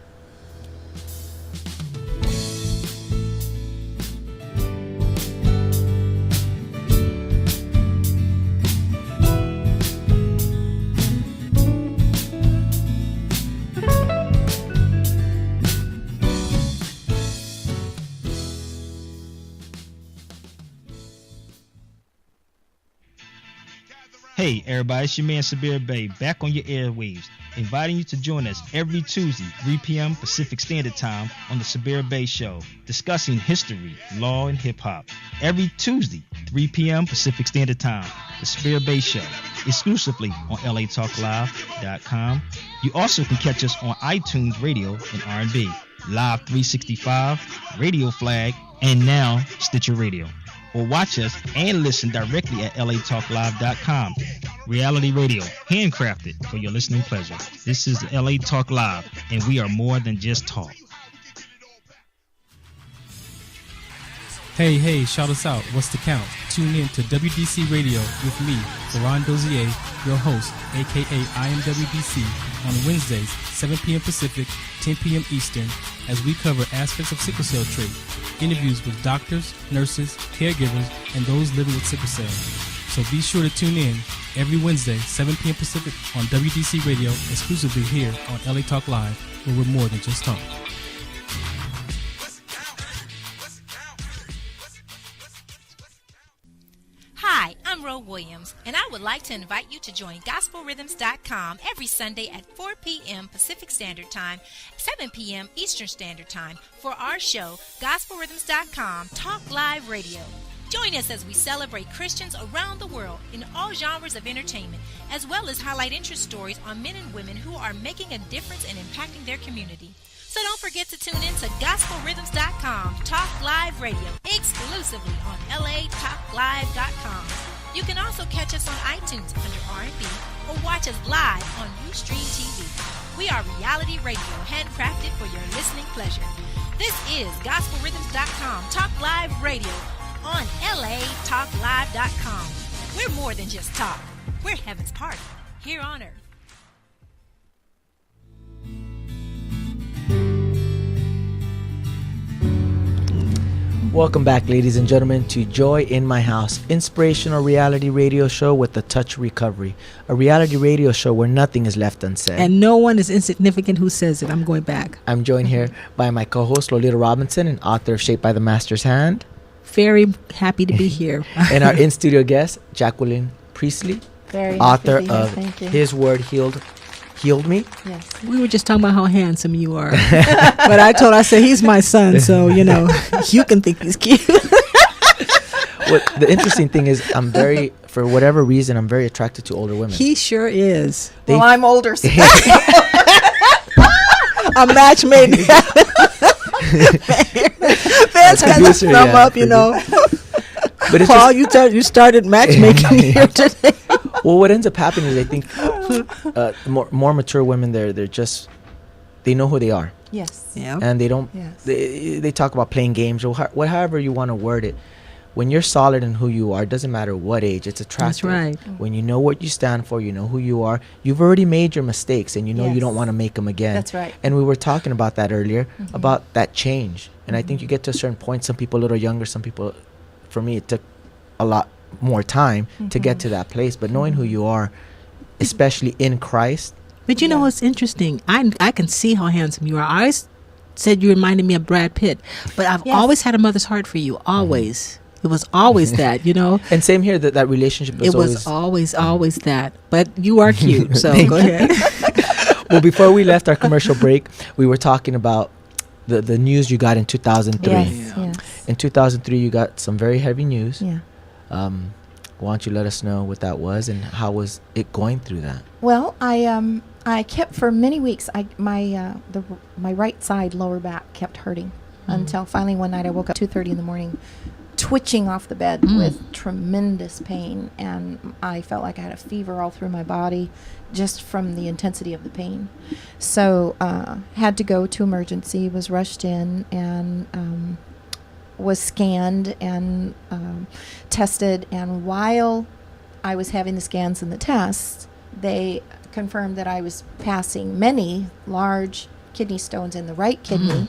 Hey everybody, it's your man Sabir Bay back on your airwaves, inviting you to join us every Tuesday, 3 p.m. Pacific Standard Time on the Sabir Bay Show, discussing history, law, and hip-hop. Every Tuesday, 3 p.m. Pacific Standard Time, the Sabir Bay Show, exclusively on LATalkLive.com. You also can catch us on iTunes Radio and R&B, Live 365, Radio Flag, and now Stitcher Radio. Or watch us and listen directly at LATalkLive.com. Reality radio, handcrafted for your listening pleasure. This is LA Talk Live, and we are more than just talk. Hey, shout us out. What's the count? Tune in to WDC Radio with me, Laurent Dozier, your host, a.k.a. I Am WDC, on Wednesdays, 7 p.m. Pacific, 10 p.m. Eastern, as we cover aspects of sickle cell trait, interviews with doctors, nurses, caregivers, and those living with sickle cell. So be sure to tune in every Wednesday, 7 p.m. Pacific, on WDC Radio, exclusively here on LA Talk Live, where we're more than just talk. Hi, I'm Ro Williams, and I would like to invite you to join GospelRhythms.com every Sunday at 4 p.m. Pacific Standard Time, 7 p.m. Eastern Standard Time for our show, GospelRhythms.com Talk Live Radio. Join us as we celebrate Christians around the world in all genres of entertainment, as well as highlight interest stories on men and women who are making a difference and impacting their community. So don't forget to tune in to GospelRhythms.com Talk Live Radio exclusively on LATalkLive.com. You can also catch us on iTunes under R&B or watch us live on Ustream TV. We are reality radio handcrafted for your listening pleasure. This is GospelRhythms.com Talk Live Radio on LATalkLive.com. We're more than just talk. We're heaven's party here on earth. Welcome back, ladies and gentlemen, to Joy in My House, inspirational reality radio show with a touch of recovery. A reality radio show where nothing is left unsaid. And no one is insignificant who says it. I'm going back. I'm joined here by my co-host, Lolita Robinson, and author of Shaped by the Master's Hand. Very happy to be here. And our in-studio guest, Jacqueline Priestley, Very author happy of His Word Healed Me. Yes. We were just talking about how handsome you are. But I said, he's my son, so, you can think he's cute. Well, the interesting thing is, for whatever reason, I'm very attracted to older women. He sure is. Well, I'm older. So a match made. Fans got to thumb up, But Paul, you started matchmaking here today. Well, what ends up happening is I think more mature women, they know who they are. Yes. Yeah. And they don't. Yes. They talk about playing games or however you want to word it. When you're solid in who you are, it doesn't matter what age. It's attractive. That's right. When you know what you stand for, you know who you are. You've already made your mistakes, and you know you don't want to make them again. That's right. And we were talking about that earlier, about that change. And I think you get to a certain point. Some people a little younger. Some people, for me, it took a lot more time to get to that place. But knowing who you are, especially in Christ. But you know what's interesting? I can see how handsome you are. I always said you reminded me of Brad Pitt, but I've always had a mother's heart for you. Always. It was always that, And same here, that relationship was always that. But you are cute, so go ahead. Well, before we left our commercial break, we were talking about the news you got in 2003. Yes. In 2003, you got some very heavy news. Yeah. Why don't you let us know what that was and how was it going through that? Well, I kept for many weeks. My right side lower back kept hurting until finally one night I woke up 2:30 in the morning, twitching off the bed with tremendous pain, and I felt like I had a fever all through my body just from the intensity of the pain. So had to go to emergency, was rushed in, and was scanned and tested. And while I was having the scans and the tests, they confirmed that I was passing many large kidney stones in the right kidney.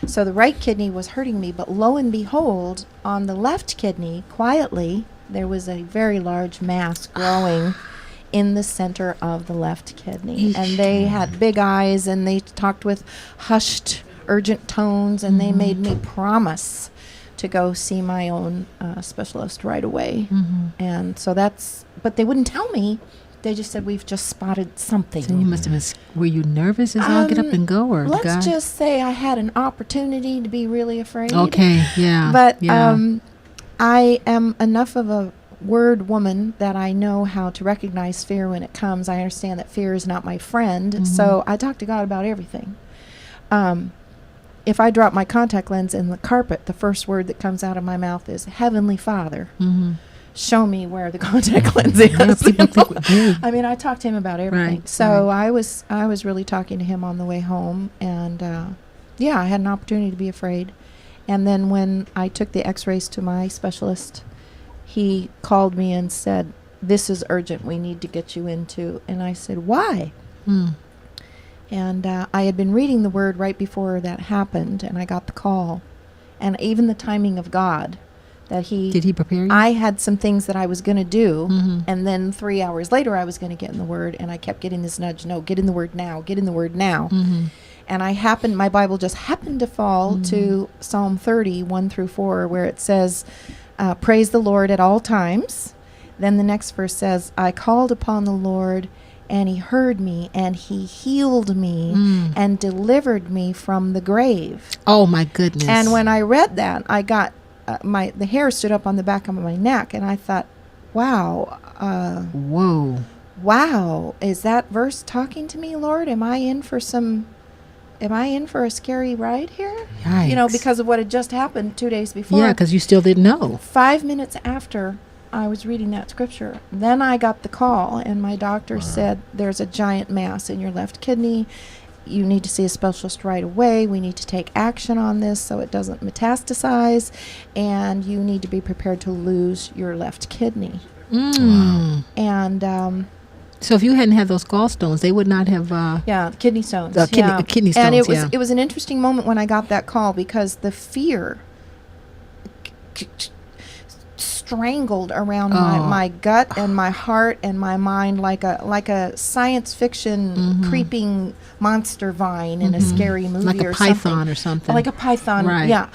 So the right kidney was hurting me, but lo and behold, on the left kidney, quietly, there was a very large mass growing in the center of the left kidney. And they had big eyes, and they talked with hushed, urgent tones, and they made me promise to go see my own specialist right away. And so but they wouldn't tell me. They just said, we've just spotted something. So you must have been, were you nervous as I'll get up and go? Or let's just say I had an opportunity to be really afraid. Okay, yeah. But I am enough of a word woman that I know how to recognize fear when it comes. I understand that fear is not my friend. So I talk to God about everything. If I drop my contact lens in the carpet, the first word that comes out of my mouth is Heavenly Father. Show me where the contact lens is. I mean, I talked to him about everything. Right, so I was really talking to him on the way home, and I had an opportunity to be afraid, And then when I took the x-rays to my specialist, he called me and said, this is urgent. We need to get you into. And I said, why? And I had been reading the word right before that happened, and I got the call. And even the timing of God, that Did he prepare you? I had some things that I was going to do, and then 3 hours later I was going to get in the word, and I kept getting this nudge, no, get in the word now, get in the word now. And my Bible just happened to fall to Psalm 30, 1-4, where it says, praise the Lord at all times. Then the next verse says, I called upon the Lord, and he heard me, and he healed me and delivered me from the grave. Oh, my goodness. And when I read that, I got the hair stood up on the back of my neck, and I thought, wow. Whoa. Wow. Is that verse talking to me, Lord? Am I in for a scary ride here? Yikes. You know, because of what had just happened 2 days before. Yeah, because you still didn't know. 5 minutes after I was reading that scripture, then I got the call, and my doctor said, there's a giant mass in your left kidney. You need to see a specialist right away. We need to take action on this so it doesn't metastasize, and you need to be prepared to lose your left kidney. And so if you hadn't had those gallstones, they would not have kidney stones. Kidney stones. And it was an interesting moment when I got that call, because the fear strangled around my gut and my heart and my mind like a science fiction creeping monster vine in a scary movie, like a python or something. Like a python, right. Yeah,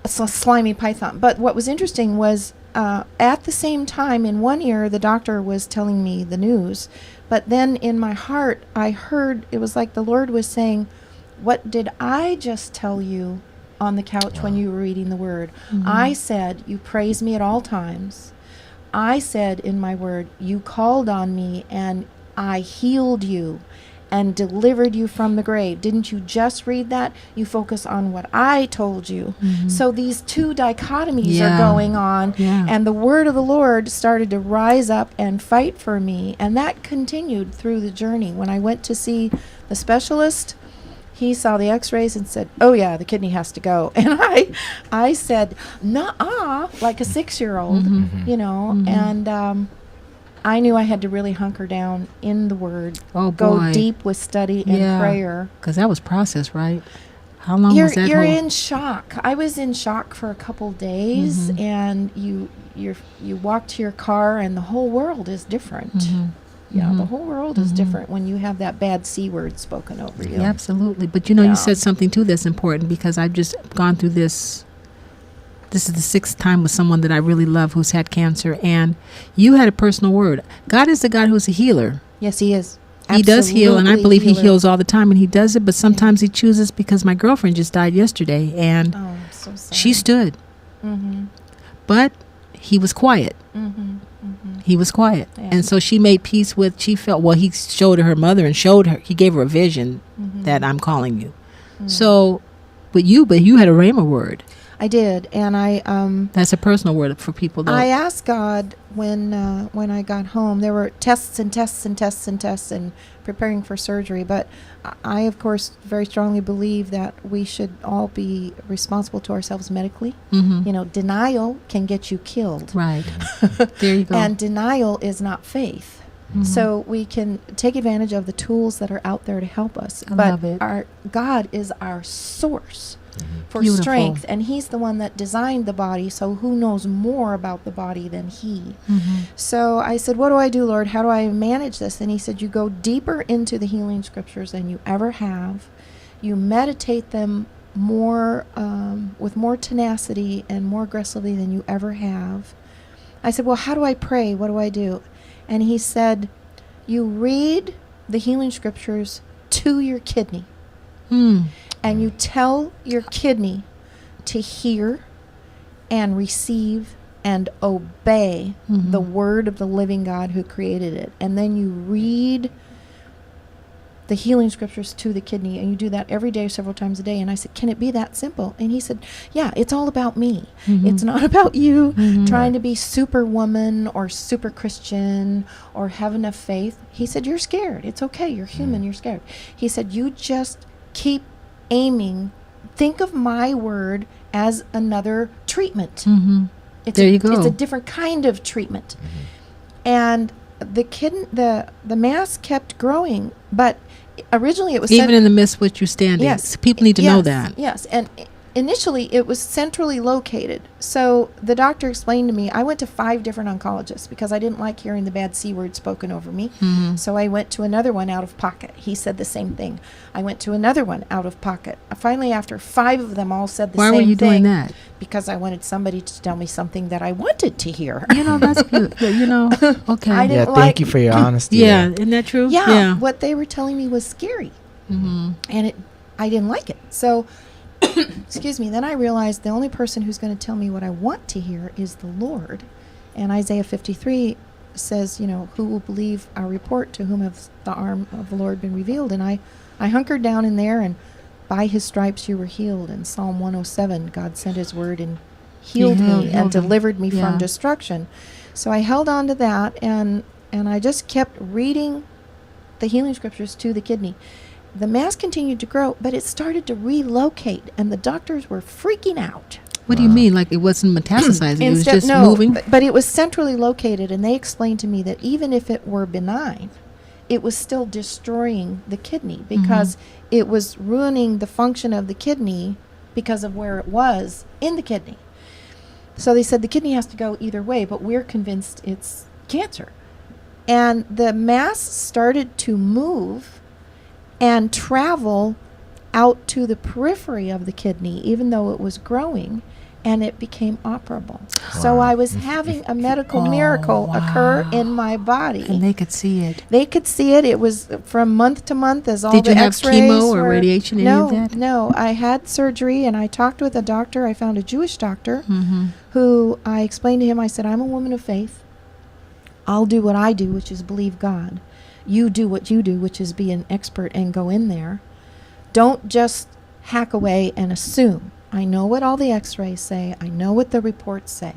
a slimy python. But what was interesting was at the same time, in one ear the doctor was telling me the news, but then in my heart I heard, it was like the Lord was saying, what did I just tell you on the couch when you were reading the word? I said, you praise me at all times. I said in my word, you called on me and I healed you and delivered you from the grave. Didn't you just read that? You focus on what I told you. So these two dichotomies are going on, and the word of the Lord started to rise up and fight for me, and that continued through the journey. When I went to see the specialist, he saw the x-rays and said, oh yeah, the kidney has to go. And I said, nuh-uh, like a 6-year-old, you know, and I knew I had to really hunker down in the word, go deep with study and prayer. Because that was process, right? How long was that? You're in shock. I was in shock for a couple days, and you walk to your car and the whole world is different. Yeah, the whole world is different when you have that bad C word spoken over you. Yeah, absolutely. But you know, you said something too that's important, because I've just gone through this. This is the 6th time with someone that I really love who's had cancer, and you had a personal word. God is the God who's a healer. Yes, he is. He does heal, and I believe he heals all the time, and he does it, but sometimes he chooses, because my girlfriend just died yesterday, and I'm so sorry. She stood. But he was quiet. He was quiet. Yeah. And so she made peace with, she felt, well, he showed her mother and showed her, he gave her a vision that I'm calling you. So, but you had a rhema word. I did, and I that's a personal word for people though. I asked God when I got home. There were tests and tests and tests and tests and preparing for surgery, but I of course very strongly believe that we should all be responsible to ourselves medically. You know, denial can get you killed. Right. There you go. And denial is not faith. So we can take advantage of the tools that are out there to help us. Love it. Our God is our source for strength, and he's the one that designed the body, so who knows more about the body than he? So I said, what do I do, Lord? How do I manage this? And he said, you go deeper into the healing scriptures than you ever have. You meditate them more with more tenacity and more aggressively than you ever have. I said, well, how do I pray? What do I do? And he said, you read the healing scriptures to your kidney. And you tell your kidney to hear and receive and obey the word of the living God who created it. And then you read the healing scriptures to the kidney, and you do that every day, several times a day. And I said, can it be that simple? And he said, yeah, it's all about me. It's not about you trying to be superwoman or super Christian or have enough faith. He said, you're scared. It's okay. You're human. You're scared. He said, you just keep aiming. Think of my word as another treatment. Mm-hmm. There you go. It's a different kind of treatment. Mm-hmm. And the mass kept growing, but originally it was even in the midst of which you're standing. Yes, people need to know that. Yes, and initially it was centrally located. So the doctor explained to me, I went to 5 different oncologists because I didn't like hearing the bad C word spoken over me. Mm-hmm. So I went to another one out of pocket. He said the same thing. I went to another one out of pocket. Finally, after 5 of them all said the same thing. Why were you doing that? Because I wanted somebody to tell me something that I wanted to hear. That's good. Okay. Thank you for your honesty. Yeah, isn't that true? Yeah, what they were telling me was scary. Mm-hmm. And I didn't like it. So excuse me, then I realized the only person who's going to tell me what I want to hear is the Lord. And Isaiah 53 says, who will believe our report, to whom has the arm of the Lord been revealed? And I hunkered down in there, and by his stripes you were healed. In Psalm 107, God sent his word and healed me and delivered me from destruction. So I held on to that, and I just kept reading the healing scriptures to the kidney. The mass continued to grow, but it started to relocate, and the doctors were freaking out. What do you mean? Like it wasn't metastasizing? It was just moving? But it was centrally located, and they explained to me that even if it were benign, it was still destroying the kidney because it was ruining the function of the kidney because of where it was in the kidney. So they said the kidney has to go either way, but we're convinced it's cancer. And the mass started to move and travel out to the periphery of the kidney, even though it was growing, and it became operable. Wow. So I was having a medical miracle occur in my body. And they could see it. They could see it. It was from month to month as all the X-rays. Did you have chemo or radiation, any of that? No, I had surgery, and I talked with a doctor. I found a Jewish doctor who I explained to him, I said, I'm a woman of faith. I'll do what I do, which is believe God. You do what you do, which is be an expert and go in there. Don't just hack away and assume. I know what all the X-rays say. I know what the reports say.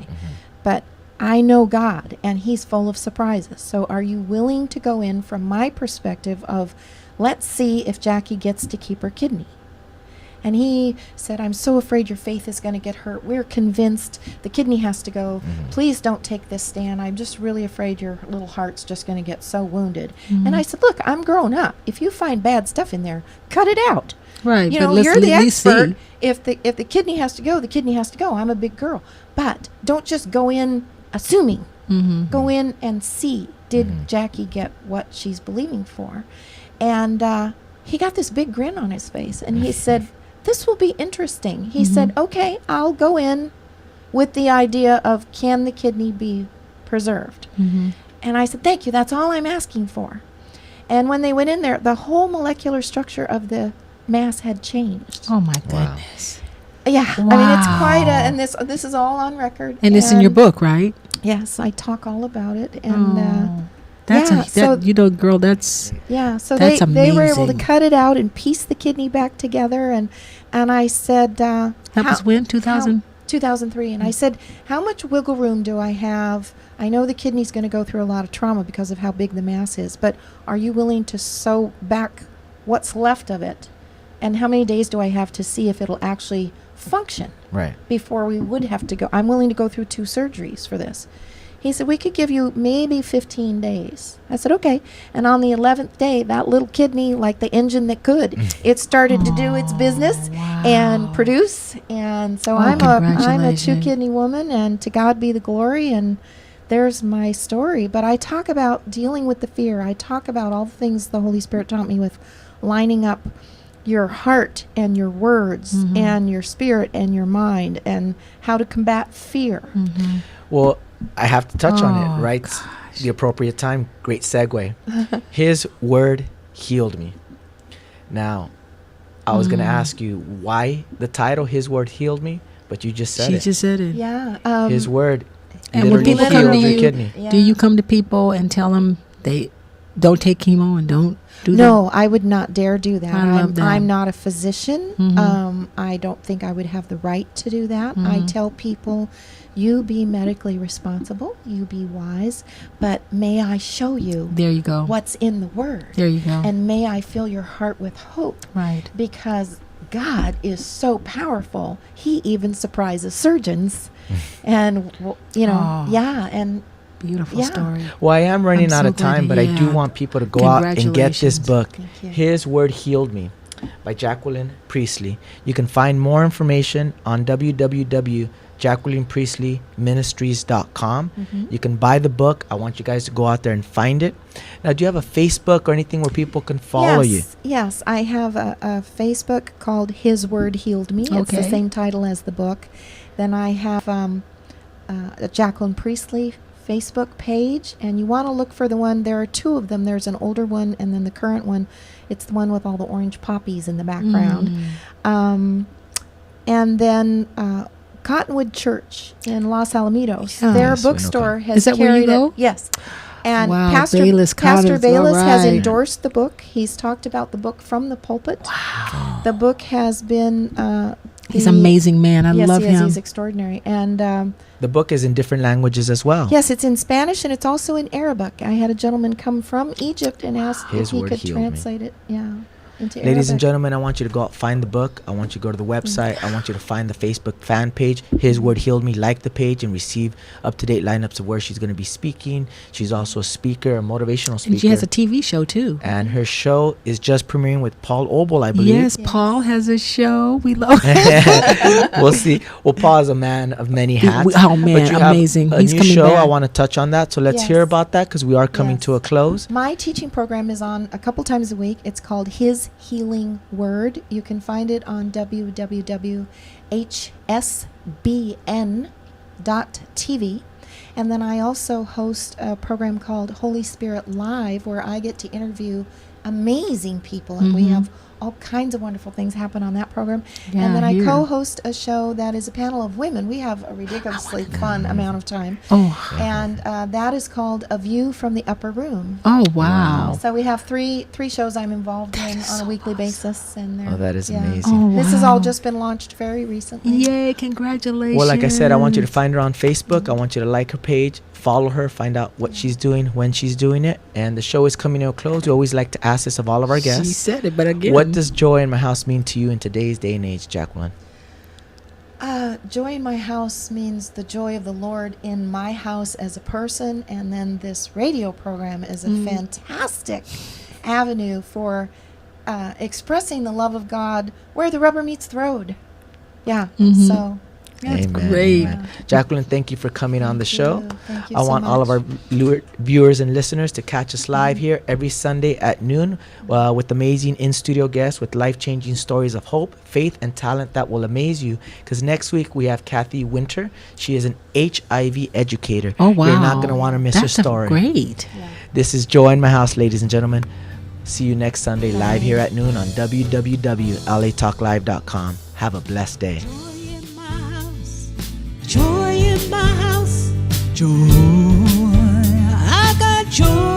But I know God, and he's full of surprises. So are you willing to go in from my perspective of, let's see if Jackie gets to keep her kidney? And he said, I'm so afraid your faith is going to get hurt. We're convinced the kidney has to go. Please don't take this stand. I'm just really afraid your little heart's just going to get so wounded. And I said, look, I'm grown up. If you find bad stuff in there, cut it out. Right. You're the expert. If the kidney has to go, the kidney has to go. I'm a big girl. But don't just go in assuming. Go in and see, did Jackie get what she's believing for? And he got this big grin on his face, and he said, this will be interesting. He said, okay, I'll go in with the idea of, can the kidney be preserved? And I said, thank you, that's all I'm asking for. And when they went in there, the whole molecular structure of the mass had changed. Oh my goodness. Yeah. Wow. I mean, it's quite and this is all on record. And it's in your book, right? Yes, I talk all about it. And girl, that's so that's they were able to cut it out and piece the kidney back together. And I said, that was when 2003. And I said, how much wiggle room do I have? I know the kidney's going to go through a lot of trauma because of how big the mass is, but are you willing to sew back what's left of it? And how many days do I have to see if it'll actually function before we would have to go? I'm willing to go through 2 surgeries for this. He said, we could give you maybe 15 days. I said, okay. And on the 11th day, that little kidney, like the engine that could, it started to do its business and produce. And so I'm a 2-kidney woman, and to God be the glory. And there's my story. But I talk about dealing with the fear. I talk about all the things the Holy Spirit taught me with lining up your heart and your words and your spirit and your mind and how to combat fear. Well, I have to touch on it, right? Gosh. The appropriate time. Great segue. His word healed me. Now, I was going to ask you why the title, His Word Healed Me, but you just said it. She just said it. Yeah. His word and when people come to you, kidney. Do you come to people and tell them they don't take chemo and don't do that? No, I would not dare do that. I love that. I'm not a physician. I don't think I would have the right to do that. I tell people, you be medically responsible, you be wise, but may I show you what's in the Word. There you go. And may I fill your heart with hope. Right. Because God is so powerful. He even surprises surgeons. And, and beautiful story. Well, I am running out of time, but I do want people to go out and get this book, His Word Healed Me, by Jacqueline Priestley. You can find more information on www.JacquelinePriestleyMinistries.com. You can buy the book. I want you guys to go out there and find it. Now, do you have a Facebook or anything where people can follow you? Yes, I have a Facebook called His Word Healed Me. It's the same title as the book. Then I have a Jacqueline Priestley Facebook page, and you want to look for the one. There are two of them. There's an older one, and then the current one. It's the one with all the orange poppies in the background. And then Cottonwood Church in Los Alamitos. Their bookstore has carried it. Yes. And Pastor Bayless has endorsed the book. He's talked about the book from the pulpit. Wow. The book has been... he's an amazing man. I love him. Yes, he's extraordinary. And the book is in different languages as well. Yes, it's in Spanish and it's also in Arabic. I had a gentleman come from Egypt and asked if he could translate it. Yeah. Ladies and gentlemen, I want you to go out, find the book. I want you to go to the website. I want you to find the Facebook fan page, His Word Healed Me. Like the page and receive up-to-date lineups of where she's going to be speaking. She's also a speaker, a motivational speaker. And she has a TV show, too. And her show is just premiering with Paul Obel, I believe. Yes, Paul has a show. We love it. We'll see. Well, Paul is a man of many hats. Oh, man, but you amazing. He's new coming show. Back. I want to touch on that. So let's hear about that because we are coming to a close. My teaching program is on a couple times a week. It's called His Healing Word. You can find it on www.hsbn.tv. And then I also host a program called Holy Spirit Live, where I get to interview amazing people, and we have all kinds of wonderful things happen on that program. And then I co-host a show that is a panel of women. We have a ridiculously fun amount of time. And that is called A View from the Upper Room. Oh, wow. So we have three shows I'm involved in on a weekly basis. And that is amazing. This has all just been launched very recently. Yay, congratulations. Well, like I said, I want you to find her on Facebook. I want you to like her page, follow her, find out what she's doing, when she's doing it. And the show is coming to a close. We always like to ask this of all of our guests. She said it, but again. What does joy in my house mean to you in today's day and age, Jacqueline? Joy in my house means the joy of the Lord in my house as a person, and then this radio program is a fantastic avenue for expressing the love of God where the rubber meets the road. So... That's great. Jacqueline, thank you for coming on the show. Thank you I want all of our viewers and listeners to catch us live here every Sunday at noon with amazing in-studio guests with life-changing stories of hope, faith, and talent that will amaze you. Because next week we have Kathy Winter. She is an HIV educator. Oh, wow. You're not going to want to miss her story. That's great. This is Joy in My House, ladies and gentlemen. See you next Sunday live here at noon on www.latalklive.com. Have a blessed day. Joy in my house, joy, I got joy.